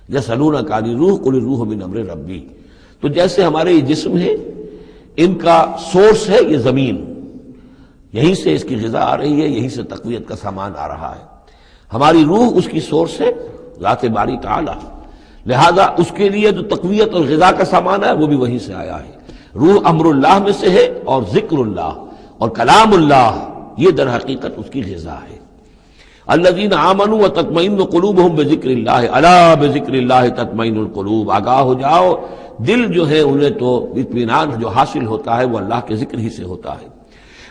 یسألونک عن الروح قل الروح من امر ربی، تو جیسے ہمارے یہ جسم ہے، ان کا سورس ہے یہ زمین، یہیں سے اس کی غذا آ رہی ہے، یہیں سے تقویت کا سامان آ رہا ہے۔ ہماری روح اس کی سورس ہے ذات باری تعالیٰ، لہذا اس کے لیے جو تقویت اور غذا کا سامان ہے وہ بھی وہیں سے آیا ہے۔ روح امر اللہ میں سے ہے، اور ذکر اللہ اور کلام اللہ یہ در حقیقت اس کی غذا ہے۔ الذین آمنوا وتطمئن قلوبہم بذکر اللہ، الا بذکر اللہ تطمئن القلوب، آگاہ ہو جاؤ، دل جو ہے انہیں تو اطمینان جو حاصل ہوتا ہے وہ اللہ کے ذکر ہی سے ہوتا ہے۔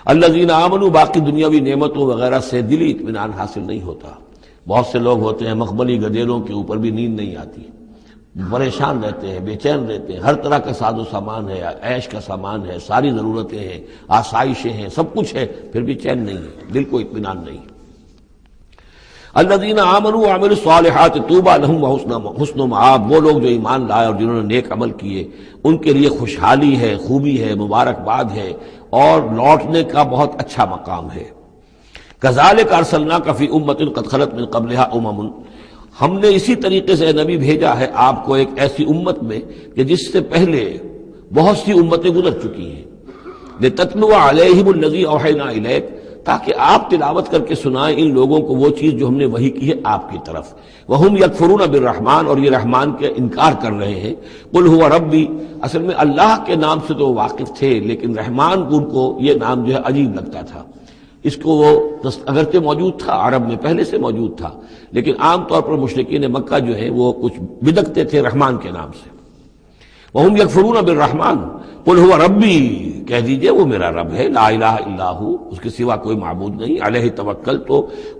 الذین آمنوا، باقی دنیاوی نعمتوں وغیرہ سے دلی اطمینان حاصل نہیں ہوتا۔ بہت سے لوگ ہوتے ہیں مخملی گدیلوں کے اوپر بھی نیند نہیں آتی، پریشان رہتے ہیں، بے چین رہتے ہیں، ہر طرح کا ساز و سامان ہے، عیش کا سامان ہے، ساری ضرورتیں ہیں، آسائشیں ہیں، سب کچھ ہے، پھر بھی چین نہیں ہے، دل کو اطمینان نہیں۔ الذین آمنوا وعملوا الصالحات طوبی لہم وحسن مآب، وہ لوگ جو ایمان لائے اور جنہوں نے نیک عمل کیے ان کے لیے خوشحالی ہے، خوبی ہے، مبارکباد ہے، اور لوٹنے کا بہت اچھا مقام ہے۔ کذالک ارسلناک فی امۃ قد خلت من قبلھا امم، ہم نے اسی طریقے سے نبی بھیجا ہے آپ کو ایک ایسی امت میں کہ جس سے پہلے بہت سی امتیں گزر چکی ہیں، لتتلو علیہم الذی اوحینا الیک، تاکہ آپ تلاوت کر کے سنائیں ان لوگوں کو وہ چیز جو ہم نے وحی کی ہے آپ کی طرف۔ وہم یکفرون بالرحمن، اور یہ رحمان کے انکار کر رہے ہیں۔ قل هو ربی، اصل میں اللہ کے نام سے تو واقف تھے، لیکن رحمان ان کو یہ نام جو ہے عجیب لگتا تھا، اس کو وہ اگرچہ موجود تھا عرب میں پہلے سے موجود تھا، لیکن عام طور پر مشرکین مکہ جو ہے وہ کچھ بدکتے تھے رحمان کے نام سے۔ وہم یکفرون بالرحمن قل هو ربی، کہہ دیجئے وہ میرا رب ہے، لا الہ الا ہو، اس کے سوا کوئی معبود نہیں، علیہ توکل، تو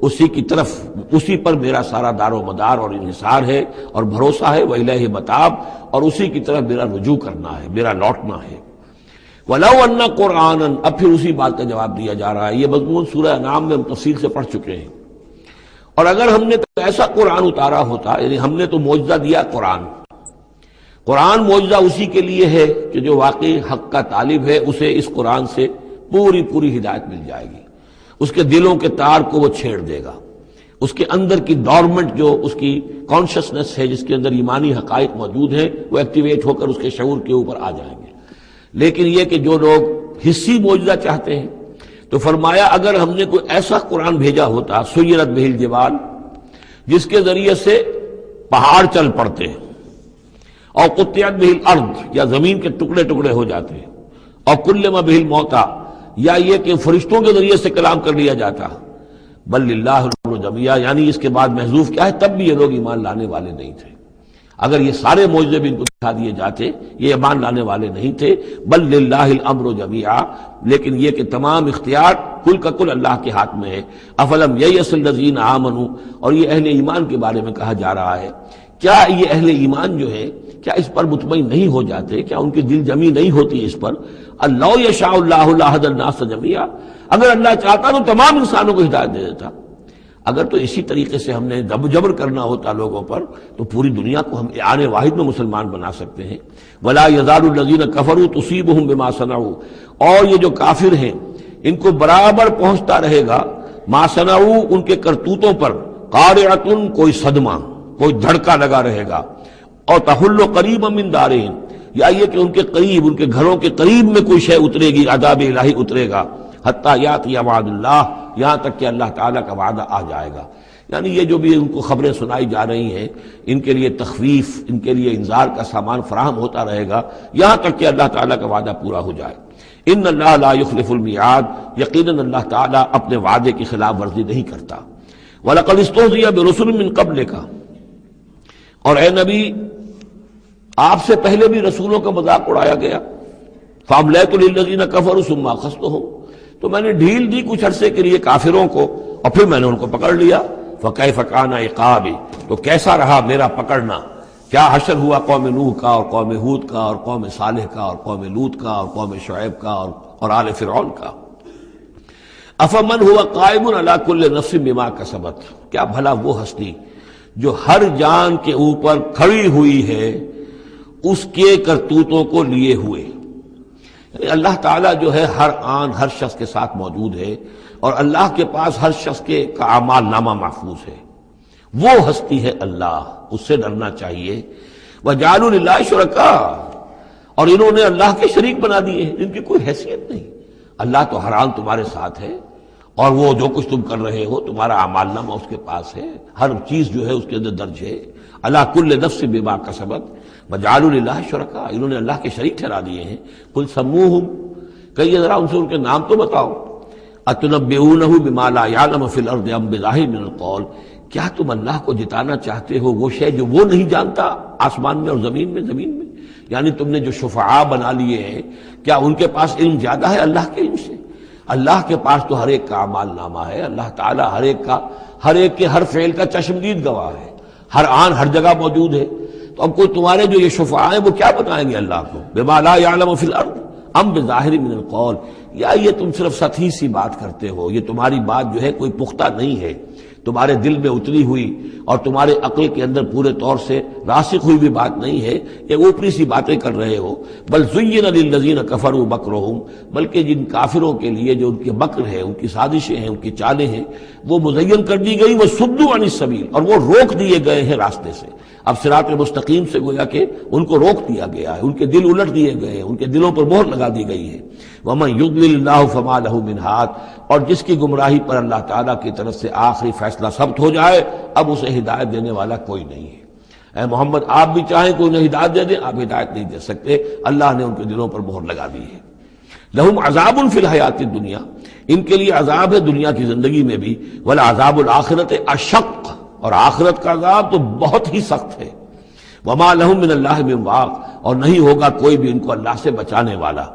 اسی کی طرف، اسی پر میرا سارا دار و مدار اور انحصار ہے اور بھروسہ ہے، وإلیہ متاب، اور اسی کی طرف میرا رجوع کرنا ہے، میرا لوٹنا ہے۔ وَلَوْ أَنَّ قُرْآنًا، اب پھر اسی بات کا جواب دیا جا رہا ہے، یہ مضمون سورہ انعام میں ہم تفصیل سے پڑھ چکے ہیں۔ اور اگر ہم نے تو ایسا قرآن اتارا ہوتا، یعنی ہم نے تو معجزہ دیا قرآن معجزہ اسی کے لیے ہے کہ جو واقعی حق کا طالب ہے اسے اس قرآن سے پوری ہدایت مل جائے گی، اس کے دلوں کے تار کو وہ چھیڑ دے گا، اس کے اندر کی ڈورمنٹ جو اس کی کانشسنس ہے، جس کے اندر ایمانی حقائق موجود ہیں، وہ ایکٹیویٹ ہو کر اس کے شعور کے اوپر آ جائیں گے۔ لیکن یہ کہ جو لوگ حصی معجزہ چاہتے ہیں، تو فرمایا اگر ہم نے کوئی ایسا قرآن بھیجا ہوتا، سیرت بہ الجبال، جس کے ذریعے سے پہاڑ چل پڑتے ہیں، اور قطعت بہ الارض، یا زمین کے ٹکڑے ٹکڑے ہو جاتے ہیں، اور کلم بہ الموتیٰ، یا یہ کہ فرشتوں کے ذریعے سے کلام کر لیا جاتا، بل للہ الامر جمیعا، یعنی اس کے بعد محذوف کیا ہے، تب بھی یہ لوگ ایمان لانے والے نہیں تھے۔ اگر یہ سارے معجزے بھی ان کو دکھا دیے جاتے یہ ایمان لانے والے نہیں تھے، بل للہ الامر جمیعا، لیکن یہ کہ تمام اختیار کل کا کل اللہ کے ہاتھ میں ہے۔ افلم ییأس الذین آمنوا، اور یہ اہل ایمان کے بارے میں کہا جا رہا ہے، کیا یہ اہل ایمان جو ہے کیا اس پر مطمئن نہیں ہو جاتے، کیا ان کی دل جمی نہیں ہوتی اس پر؟ اللہ یشاء اللہ لہدی الناس جمیعا، اگر اللہ چاہتا تو تمام انسانوں کو ہدایت دے دیتا۔ اگر تو اسی طریقے سے ہم نے جبر کرنا ہوتا لوگوں پر تو پوری دنیا کو ہم آنے واحد میں مسلمان بنا سکتے ہیں۔ ولا یزال الذین کفروا تصیبهم بما صنعوا، اور یہ جو کافر ہیں ان کو برابر پہنچتا رہے گا ما صنعوا، ان کے کرتوتوں پر، قارعۃ، کوئی صدمہ، کوئی دھڑکا لگا رہے گا، اور تحل قریبا من دارہم، یا یہ کہ ان کے قریب، ان کے گھروں کے قریب میں کوئی شے اترے گی، عذاب الہی اترے گا، حتیٰ یاتی وعد اللہ، یہاں تک کہ اللہ تعالیٰ کا وعدہ آ جائے گا۔ یعنی یہ جو بھی ان کو خبریں سنائی جا رہی ہیں، ان کے لیے تخویف، ان کے لیے انذار کا سامان فراہم ہوتا رہے گا، یہاں تک کہ اللہ تعالیٰ کا وعدہ پورا ہو جائے۔ ان اللہ لا یخلف المیعاد، یقیناً اللہ تعالیٰ اپنے وعدے کی خلاف ورزی نہیں کرتا۔ وَلَقَدِ اسْتُهْزِئَ بِرُسُلٍ مِّن قَبْلِكَ، اور اے نبی آپ سے پہلے بھی رسولوں کا مذاق اڑایا گیا۔ فَأَمْلَيْتُ لِلَّذِينَ كَفَرُوا ثُمَّ أَخَذْتُهُمْ، تو میں نے ڈھیل دی کچھ عرصے کے لیے کافروں کو، اور پھر میں نے ان کو پکڑ لیا۔ فَكَيْفَ كَانَ عِقَابِ، تو کیسا رہا میرا پکڑنا، کیا حشر ہوا قوم نوح کا اور قوم ہود کا اور قوم صالح کا اور قوم لوط کا اور قوم شعیب کا اور آل فرعون کا۔ افمن ہوا قائم علی کل نفس بما کسبت، کیا بھلا وہ ہستی جو ہر جان کے اوپر کھڑی ہوئی ہے اس کے کرتوتوں کو لیے ہوئے، یعنی اللہ تعالیٰ جو ہے ہر آن ہر شخص کے ساتھ موجود ہے، اور اللہ کے پاس ہر شخص کے کا اعمال نامہ محفوظ ہے۔ وہ ہستی ہے اللہ، اس سے ڈرنا چاہیے۔ وَجَعَلُوا لِلَّهِ شُرَكَاءَ، اور انہوں نے اللہ کے شریک بنا دیے ہیں جن کی کوئی حیثیت نہیں۔ اللہ تو ہر آن تمہارے ساتھ ہے، اور وہ جو کچھ تم کر رہے ہو تمہارا اعمال نامہ اس کے پاس ہے، ہر چیز جو ہے اس کے اندر درج ہے۔ عَلَىٰ كُلِّ نَفْسٍ بِمَا كَسَبَتْ وَجَعَلُوا لِلَّهِ شُرَكَاءَ، انہوں نے اللہ کے شریک ٹھہرا دیے ہیں۔ قُلْ سَمُّوهُمْ، کہیے ذرا ان سے ان کے نام تو بتاؤ۔ أَتُنَبِّئُونَهُ بِمَا لَا يَعْلَمُ فِي الْأَرْضِ أَمْ بِظَاهِرٍ مِّنَ الْقَوْلِ، کیا تم اللہ کو جتانا چاہتے ہو وہ شے جو وہ نہیں جانتا آسمان میں اور زمین میں؟ یعنی تم نے جو شفعاء بنا لیے ہیں، کیا ان کے پاس علم زیادہ ہے اللہ کے علم سے؟ اللہ کے پاس تو ہر ایک کا اعمال نامہ ہے، اللہ تعالیٰ ہر ایک کے ہر فعل کا چشمدید گواہ ہے، ہر آن ہر جگہ موجود ہے۔ تو اب کوئی تمہارے جو یہ شفعاء ہیں وہ کیا بتائیں گے اللہ کو؟ بما لا يعلم فی الارض ام بظاہر من القول، یا یہ تم صرف سطحی سی بات کرتے ہو، یہ تمہاری بات جو ہے کوئی پختہ نہیں ہے، تمہارے دل میں اتری ہوئی اور تمہارے عقل کے اندر پورے طور سے راسخ ہوئی بھی بات نہیں ہے، یہ اوپری سی باتیں کر رہے ہو۔ بل زین للذین کفروا مکرہم، بلکہ جن کافروں کے لیے جو ان کے مکر ہے، ان کی سازشیں ہیں، ان کی چالیں ہیں، وہ مزین کر دی گئی، وصدوا عن السبیل، اور وہ روک دیے گئے ہیں راستے سے۔ اب صراط مستقیم سے گویا کہ ان کو روک دیا گیا ہے، ان کے دل الٹ دیے گئے ہیں، ان کے دلوں پر مہر لگا دی گئی ہے۔ وَمَن يُضْلِلِ اللَّهُ فَمَا لَهُ مِنْ هَادٍ، اور جس کی گمراہی پر اللہ تعالیٰ کی طرف سے آخری فیصلہ ثبت ہو جائے، اب اسے ہدایت دینے والا کوئی نہیں ہے۔ اے محمد آپ بھی چاہیں کوئی انہیں ہدایت دے دیں، آپ ہدایت نہیں دے سکتے، اللہ نے ان کے دلوں پر مہر لگا دی ہے۔ لَهُمْ عَذَابٌ فِي الْحَيَاةِ الدُّنْيَا، ان کے لیے عذاب ہے دنیا کی زندگی میں بھی، وَلَعَذَابُ الْآخِرَةِ أَشَقُّ، اور آخرت کا عذاب تو بہت ہی سخت ہے۔ وَمَا لَهُم مِّنَ اللَّهِ مِن وَاقٍ، اور نہیں ہوگا کوئی بھی ان کو اللہ سے بچانے والا۔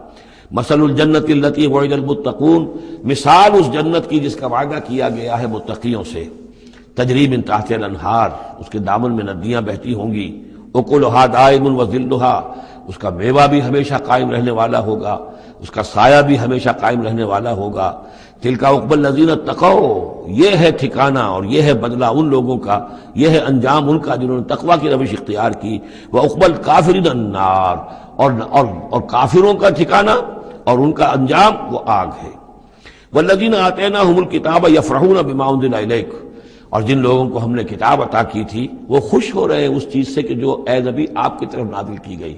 مثل الجنت التي وعد المتقون، مثال اس جنت کی جس کا وعدہ کیا گیا ہے متقیوں سے۔ تجری من تحت الانہار، اس کے دامن میں ندیاں بہتی ہوں گی۔ اکلھا دائم وظلھا، اس کا میوہ بھی ہمیشہ قائم رہنے والا ہوگا، اس کا سایہ بھی ہمیشہ قائم رہنے والا ہوگا۔ تلک عقبی الذین اتقوا، یہ ہے ٹھکانہ اور یہ ہے بدلہ ان لوگوں کا، یہ ہے انجام ان کا جنہوں نے تقوی کی روش اختیار کی۔ وعقبی الکافرین النار، اور کافروں کا ٹھکانہ اور ان کا انجام وہ آگ ہے۔ والذین آتیناہم الکتاب یفرحون بما انزل الیک، اور جن لوگوں کو ہم نے کتاب عطا کی تھی وہ خوش ہو رہے ہیں اس چیز سے کہ جو اے نبی آپ کی طرف نازل کی گئی۔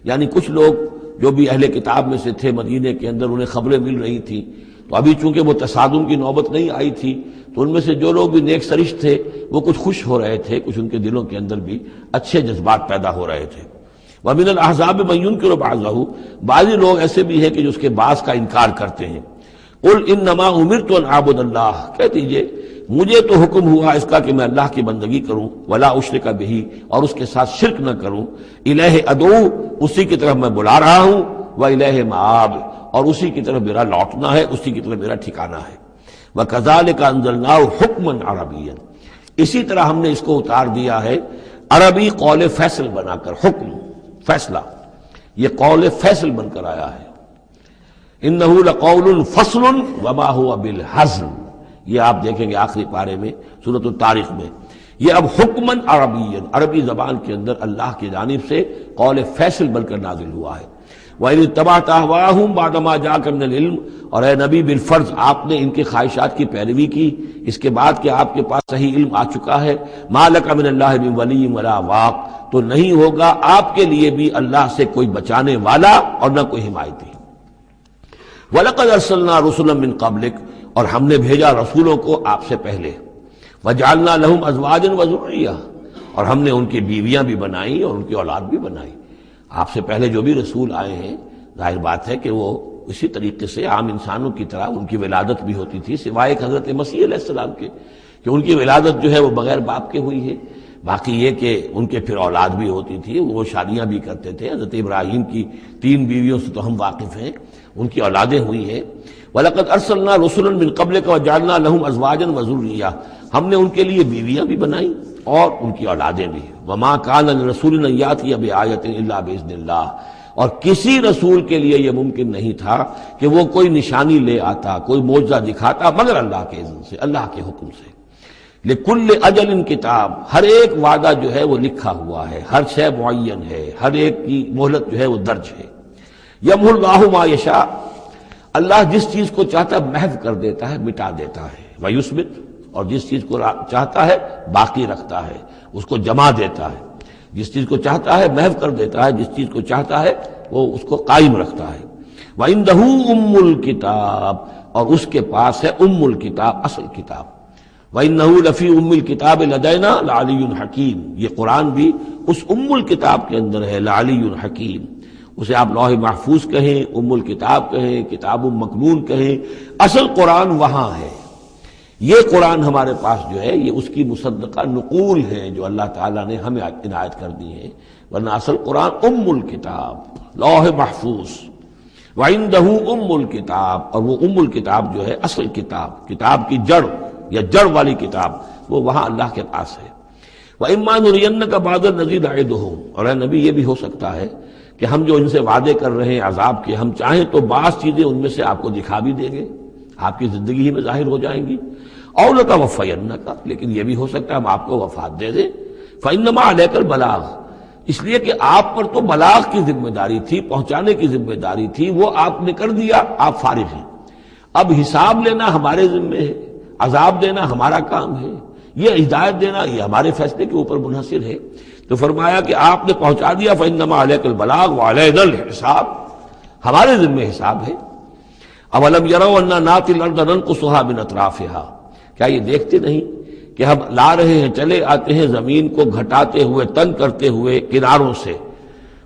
یعنی کچھ لوگ جو بھی اہل کتاب میں سے تھے مدینے کے اندر، انہیں خبریں مل رہی تھیں، تو ابھی چونکہ وہ تصادم کی نوبت نہیں آئی تھی، تو ان میں سے جو لوگ بھی نیک سرشت تھے وہ کچھ خوش ہو رہے تھے، کچھ ان کے دلوں کے اندر بھی اچھے جذبات پیدا ہو رہے تھے۔ وَمِنَ الْأَحْزَابِ مَن يُنكِرُ بَعْضَهُ، بعضی لوگ ایسے بھی ہیں کہ جو اس کے بعض کا انکار کرتے ہیں۔ قُلْ إِنَّمَا أُمِرْتُ أَنْ أَعْبُدَ اللَّهَ، کہہ دیجئے مجھے تو حکم ہوا اس کا کہ میں اللہ کی بندگی کروں، وَلَا أُشْرِكَ بِهِ، اور اس کے ساتھ شرک نہ کروں، إِلَيْهِ أَدْعُو، اسی کی طرف میں بلا رہا ہوں، وَإِلَيْهِ مَآبِ، اور اسی کی طرف میرا لوٹنا ہے، اسی کی طرف میرا ٹھکانہ ہے۔ وَكَذَلِكَ أَنزَلْنَاهُ حُكْمًا عَرَبِيًّا، اسی طرح ہم نے اس کو اتار دیا ہے عربی قول فیصل بنا کر، حکم فیصلہ، یہ قول فیصل بن کر آیا ہے۔ إِنَّهُ لَقَوْلٌ فَصْلٌ وَمَا هُوَ بِالْحَزْلِ، یہ آپ دیکھیں گے آخری پارے میں سورۃ الطارق میں، یہ اب حکمن عربی، عربی زبان کے اندر اللہ کی جانب سے قول فیصل بن کر نازل ہوا ہے۔ وَإِنِ اتَّبَعْتَ أَهْوَاءَهُمْ بَعْدَ مَا جَاءَكَ مِنَ الْعِلْمِ، اور اے نبی بالفرض آپ نے ان کی خواہشات کی پیروی کی اس کے بعد کہ آپ کے پاس صحیح علم آ چکا ہے۔ مَا لَكَ مِنَ اللَّهِ مِن وَلِيٍّ وَلَا وَاقٍ، تو نہیں ہوگا آپ کے لیے بھی اللہ سے کوئی بچانے والا اور نہ کوئی حمایتی۔ وَلَقَدْ أَرْسَلْنَا رُسُلًا مِّن قَبْلِكَ، اور ہم نے بھیجا رسولوں کو آپ سے پہلے۔ وَجَعَلْنَا لَهُمْ أَزْوَاجًا وَذُرِّيَّةً، اور ہم نے ان کی بیویاں بھی بنائیں اور ان کی اولاد بھی بنائی۔ آپ سے پہلے جو بھی رسول آئے ہیں ظاہر بات ہے کہ وہ اسی طریقے سے عام انسانوں کی طرح ان کی ولادت بھی ہوتی تھی، سوائے ایک حضرت مسیح علیہ السلام کے کہ ان کی ولادت جو ہے وہ بغیر باپ کے ہوئی ہے۔ باقی یہ کہ ان کے پھر اولاد بھی ہوتی تھی، وہ شادیاں بھی کرتے تھے۔ حضرت ابراہیم کی 3 بیویوں سے تو ہم واقف ہیں، ان کی اولادیں ہوئی ہیں۔ وَلَقَدْ أَرْسَلْنَا رُسُلًا مِّن قَبْلِكَ وَجَعَلْنَا لَهُمْ أَزْوَاجًا وَذُرِّيَّةً، ہم نے ان کے لیے بیویاں بھی بنائیں اور ان کی اولادیں بھی۔ وَمَا كَانَ لِرَسُولٍ أَن يَأْتِيَ بِآيَةٍ إِلَّا بِإِذْنِ اللَّهِ، اور کسی رسول کے لیے یہ ممکن نہیں تھا کہ وہ کوئی نشانی لے آتا، کوئی معجزہ دکھاتا، مگر اللہ کے اذن سے، اللہ کے حکم سے۔ لِكُلِّ أَجَلٍ کتاب، ہر ایک وعدہ جو ہے وہ لکھا ہوا ہے، ہر شے معین ہے، ہر ایک کی مہلت جو ہے وہ درج ہے۔ یمحو اللہ ما یشاء، اللہ جس چیز کو چاہتا ہے محو کر دیتا ہے، مٹا دیتا ہے۔ ویثبت، اور جس چیز کو چاہتا ہے باقی رکھتا ہے، اس کو جمع دیتا ہے۔ جس چیز کو چاہتا ہے محو کر دیتا ہے، جس چیز کو چاہتا ہے وہ اس کو قائم رکھتا ہے۔ وعندہ ام الکتاب، اور اس کے پاس ہے ام الکتاب، اصل کتاب۔ وَإِنَّهُ لَفِي أُمِّ الْكِتَابِ لَدَيْنَا لَعَلِيٌّ حَكِيمٌ، یہ قرآن بھی اس ام الکتاب کے اندر ہے، لَعَلِيٌّ حَكِيمٌ۔ اسے آپ لوح محفوظ کہیں، ام الکتاب کہیں، کتاب مکنون کہیں، اصل قرآن وہاں ہے۔ یہ قرآن ہمارے پاس جو ہے یہ اس کی مصدقہ نقول ہے جو اللہ تعالیٰ نے ہمیں عنایت کر دی ہے، ورنہ اصل قرآن ام الکتاب، لوح محفوظ۔ وَعِندَهُ ام الکتاب، اور وہ ام الکتاب جو ہے اصل کتاب، کتاب کی جڑ یا جڑ والی کتاب، وہ وہاں اللہ کے پاس ہے۔ وَإِمَّا نُرِيَنَّكَ بَعْضَ الَّذِي نَعِدُهُمْ، اور اے نبی یہ بھی ہو سکتا ہے کہ ہم جو ان سے وعدے کر رہے ہیں عذاب کے، ہم چاہیں تو بعض چیزیں ان میں سے آپ کو دکھا بھی دیں گے، آپ کی زندگی ہی میں ظاہر ہو جائیں گی۔ أَوْ لَتَوَفَّيَنَّكَ، لیکن یہ بھی ہو سکتا ہے ہم آپ کو وفات دے دیں۔ فَإِنَّمَا عَلَيْكَ الْبَلَاغُ، اس لیے کہ آپ پر تو بلاغ کی ذمہ داری تھی، پہنچانے کی ذمہ داری تھی، وہ آپ نے کر دیا، آپ فارغ ہیں۔ اب حساب لینا ہمارے ذمہ ہے، عذاب دینا ہمارا کام ہے، یہ ہدایت دینا یہ ہمارے فیصلے کے اوپر منحصر ہے۔ تو فرمایا کہ آپ نے پہنچا دیا، فَإِنَّمَا عَلَيْكَ الْبَلَاغُ وَعَلَيْنَا الْحِسَابُ، ہمارے ذمہ حساب ہے۔ أَوَلَمْ يَرَوْا أَنَّا نَأْتِي الْأَرْضَ نَنْقُصُهَا مِنْ أَطْرَافِهَا، کیا یہ دیکھتے نہیں کہ ہم لا رہے ہیں، چلے آتے ہیں زمین کو گھٹاتے ہوئے، تنگ کرتے ہوئے کناروں سے۔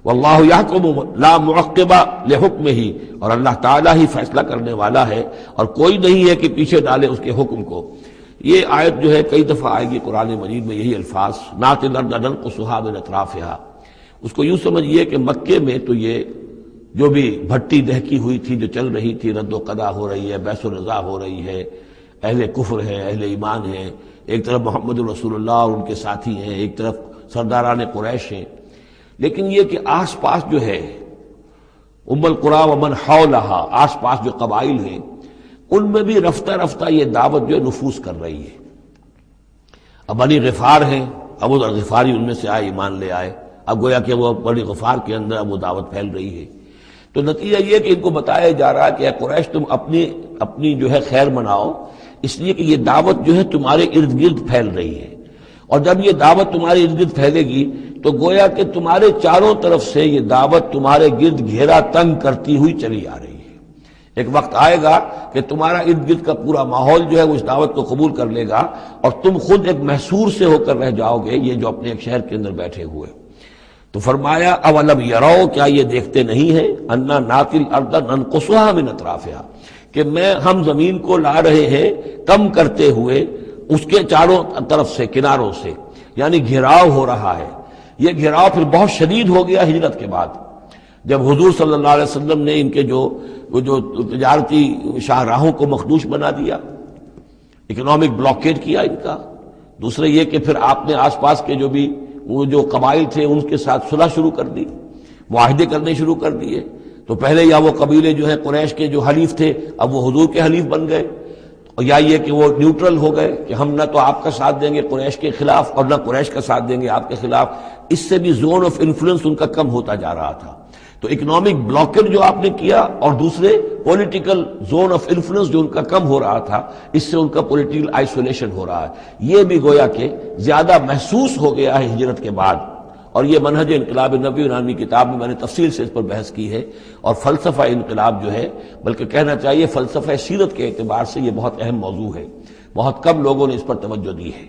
واللہ یحکم لا معقب لحکمہ، اور اللہ تعالیٰ ہی فیصلہ کرنے والا ہے اور کوئی نہیں ہے کہ پیچھے ڈالے اس کے حکم کو۔ یہ آیت جو ہے کئی دفعہ آئے گی قرآن مجید میں، یہی الفاظ، نَأْتِي الْأَرْضَ نَنْقُصُهَا مِنْ أَطْرَافِهَا۔ اس کو یوں سمجھیے کہ مکے میں تو یہ جو بھی بھٹی دہکی ہوئی تھی، جو چل رہی تھی، رد و قضا ہو رہی ہے، بحث و نزاع ہو رہی ہے، اہل کفر ہیں، اہل ایمان ہیں، ایک طرف محمد رسول اللہ اور ان کے ساتھی ہیں، ایک طرف سرداران قریش ہیں، لیکن یہ کہ آس پاس جو ہے ام القریٰ ومن حولہا، آس پاس جو قبائل ہیں، ان میں بھی رفتہ رفتہ یہ دعوت جو ہے نفوذ کر رہی ہے۔ اب بنی غفار ہیں، ابو ذر غفاری ان میں سے آئے، ایمان لے آئے، اب گویا کہ وہ بنی غفار کے اندر اب وہ دعوت پھیل رہی ہے۔ تو نتیجہ یہ کہ ان کو بتایا جا رہا ہے کہ اے قریش تم اپنی جو ہے خیر مناؤ، اس لیے کہ یہ دعوت جو ہے تمہارے ارد گرد پھیل رہی ہے، اور جب یہ دعوت تمہارے ارد گرد پھیلے گی تو گویا کہ تمہارے چاروں طرف سے یہ دعوت تمہارے گرد گھیرا تنگ کرتی ہوئی چلی آ رہی ہے۔ ایک وقت آئے گا کہ تمہارا ارد گرد کا پورا ماحول جو ہے وہ اس دعوت کو قبول کر لے گا، اور تم خود ایک محصور سے ہو کر رہ جاؤ گے، یہ جو اپنے ایک شہر کے اندر بیٹھے ہوئے۔ تو فرمایا اولم یرو، کیا یہ دیکھتے نہیں ہیں، انا ناتی الارض ننقصها من اطرافها، کہ ہم زمین کو لا رہے ہیں کم کرتے ہوئے اس کے چاروں طرف سے، کناروں سے، یعنی گھراؤ ہو رہا ہے۔ یہ گھراؤ پھر بہت شدید ہو گیا ہجرت کے بعد، جب حضور صلی اللہ علیہ وسلم نے ان کے جو تجارتی شاہراہوں کو مخدوش بنا دیا، اکنامک بلاکیڈ کیا ان کا۔ دوسرے یہ کہ پھر آپ نے آس پاس کے وہ جو قبائل تھے ان کے ساتھ صلح شروع کر دی، معاہدے کرنے شروع کر دیے۔ تو پہلے یا وہ قبیلے جو ہیں قریش کے جو حلیف تھے، اب وہ حضور کے حلیف بن گئے، اور یا یہ کہ وہ نیوٹرل ہو گئے کہ ہم نہ تو آپ کا ساتھ دیں گے قریش کے خلاف اور نہ قریش کا ساتھ دیں گے آپ کے خلاف۔ اس سے بھی زون آف انفلوئنس ان کا کم ہوتا جا رہا تھا۔ تو اکنامک بلاکیڈ جو آپ نے کیا، اور دوسرے پولیٹیکل زون آف انفلوئنس جو ان کا کم ہو رہا تھا، اس سے ان کا پولیٹیکل آئسولیشن ہو رہا ہے۔ یہ بھی گویا کہ زیادہ محسوس ہو گیا ہے ہجرت کے بعد، اور یہ منہج انقلاب نبی نامی کتاب میں میں نے تفصیل سے اس پر بحث کی ہے، اور فلسفہ انقلاب جو ہے، بلکہ کہنا چاہیے فلسفہ سیرت کے اعتبار سے یہ بہت اہم موضوع ہے، بہت کم لوگوں نے اس پر توجہ دی ہے۔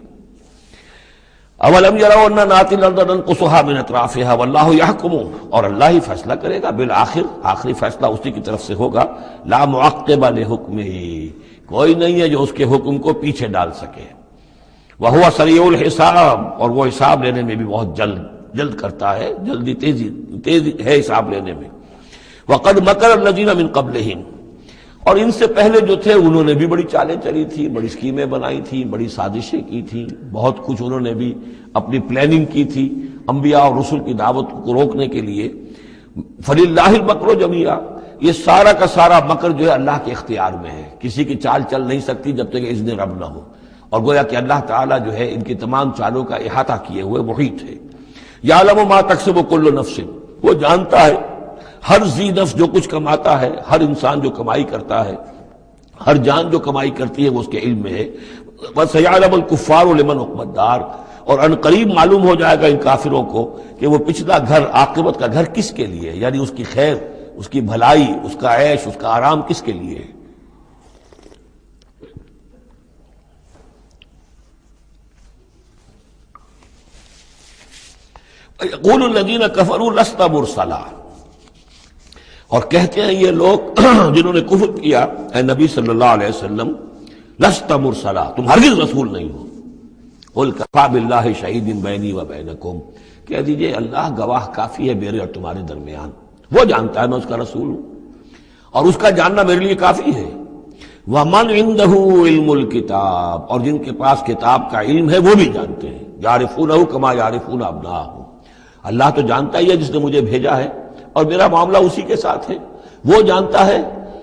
اولم یروا انا ناتی الارض ننقصها من اطرافها واللہ یحکم، اور اللہ ہی فیصلہ کرے گا بالآخر، آخری فیصلہ اسی کی طرف سے ہوگا. لا معقب لحکمہ، کوئی نہیں ہے جو اس کے حکم کو پیچھے ڈال سکے. وہو سریع الحساب، اور وہ حساب لینے میں بھی بہت جلد کرتا ہے، جلدی تیزی ہے حساب لینے میں. وقد مکر الذین من قبلہم، اور ان سے پہلے جو تھے انہوں نے بھی بڑی چالیں چلی تھی، بڑی اسکیمیں بنائی تھیں، بڑی سازشیں کی تھیں، بہت کچھ انہوں نے بھی اپنی پلاننگ کی تھی انبیاء اور رسل کی دعوت کو روکنے کے لیے. فللہ المکر جمیعا، یہ سارا کا سارا مکر جو ہے اللہ کے اختیار میں ہے، کسی کی چال چل نہیں سکتی جب تک اذن رب نہ ہو. اور گویا کہ اللہ تعالیٰ جو ہے ان کی تمام چالوں کا احاطہ کیے ہوئے محیط ہے. یعلم ما تکسب کل نفس، وہ جانتا ہے ہر ذی نفس جو کچھ کماتا ہے، ہر انسان جو کمائی کرتا ہے، ہر جان جو کمائی کرتی ہے وہ اس کے علم میں ہے. وَسَيَعْلَمُ الْكُفَّارُ لِمَنْ عُقْبَى الدَّارِ، اور ان قریب معلوم ہو جائے گا ان کافروں کو کہ وہ پچھلا گھر، عاقبت کا گھر کس کے لیے، یعنی اس کی خیر، اس کی بھلائی، اس کا عیش، اس کا آرام کس کے لیے ہے. يقول الذين كفروا لست مرسلا، اور کہتے ہیں یہ لوگ جنہوں نے کفر کیا، اے نبی صلی اللہ علیہ وسلم، لست مرسلا، تم ہرگز رسول نہیں ہو. قل کفی باللہ شہید بینی و بینکم، کہہ دیجئے اللہ گواہ کافی ہے میرے اور تمہارے درمیان، وہ جانتا ہے میں اس کا رسول ہوں، اور اس کا جاننا میرے لیے کافی ہے. ومن عنده علم الکتاب، اور جن کے پاس کتاب کا علم ہے وہ بھی جانتے ہیں. یعرفونہ کما یعرفون ابناءہم، اللہ تو جانتا ہی ہے جس نے مجھے بھیجا ہے، اور میرا معاملہ اسی کے ساتھ ہے، وہ جانتا ہے،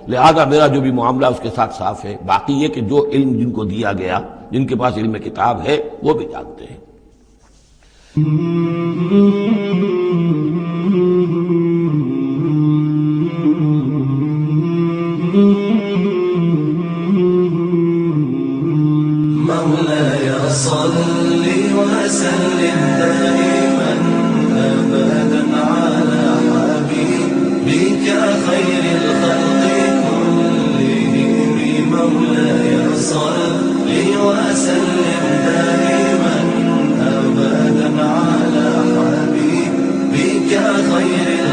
لہذا میرا جو بھی معاملہ اس کے ساتھ صاف ہے. باقی یہ کہ جو علم جن کو دیا گیا، جن کے پاس علم کتاب ہے، وہ بھی جانتے ہیں. مولاي صل وسلم دائما أبدا على حبيبك خير الخلق كلهم. مولاي صل وسلم دائما أبدا على حبيبك خير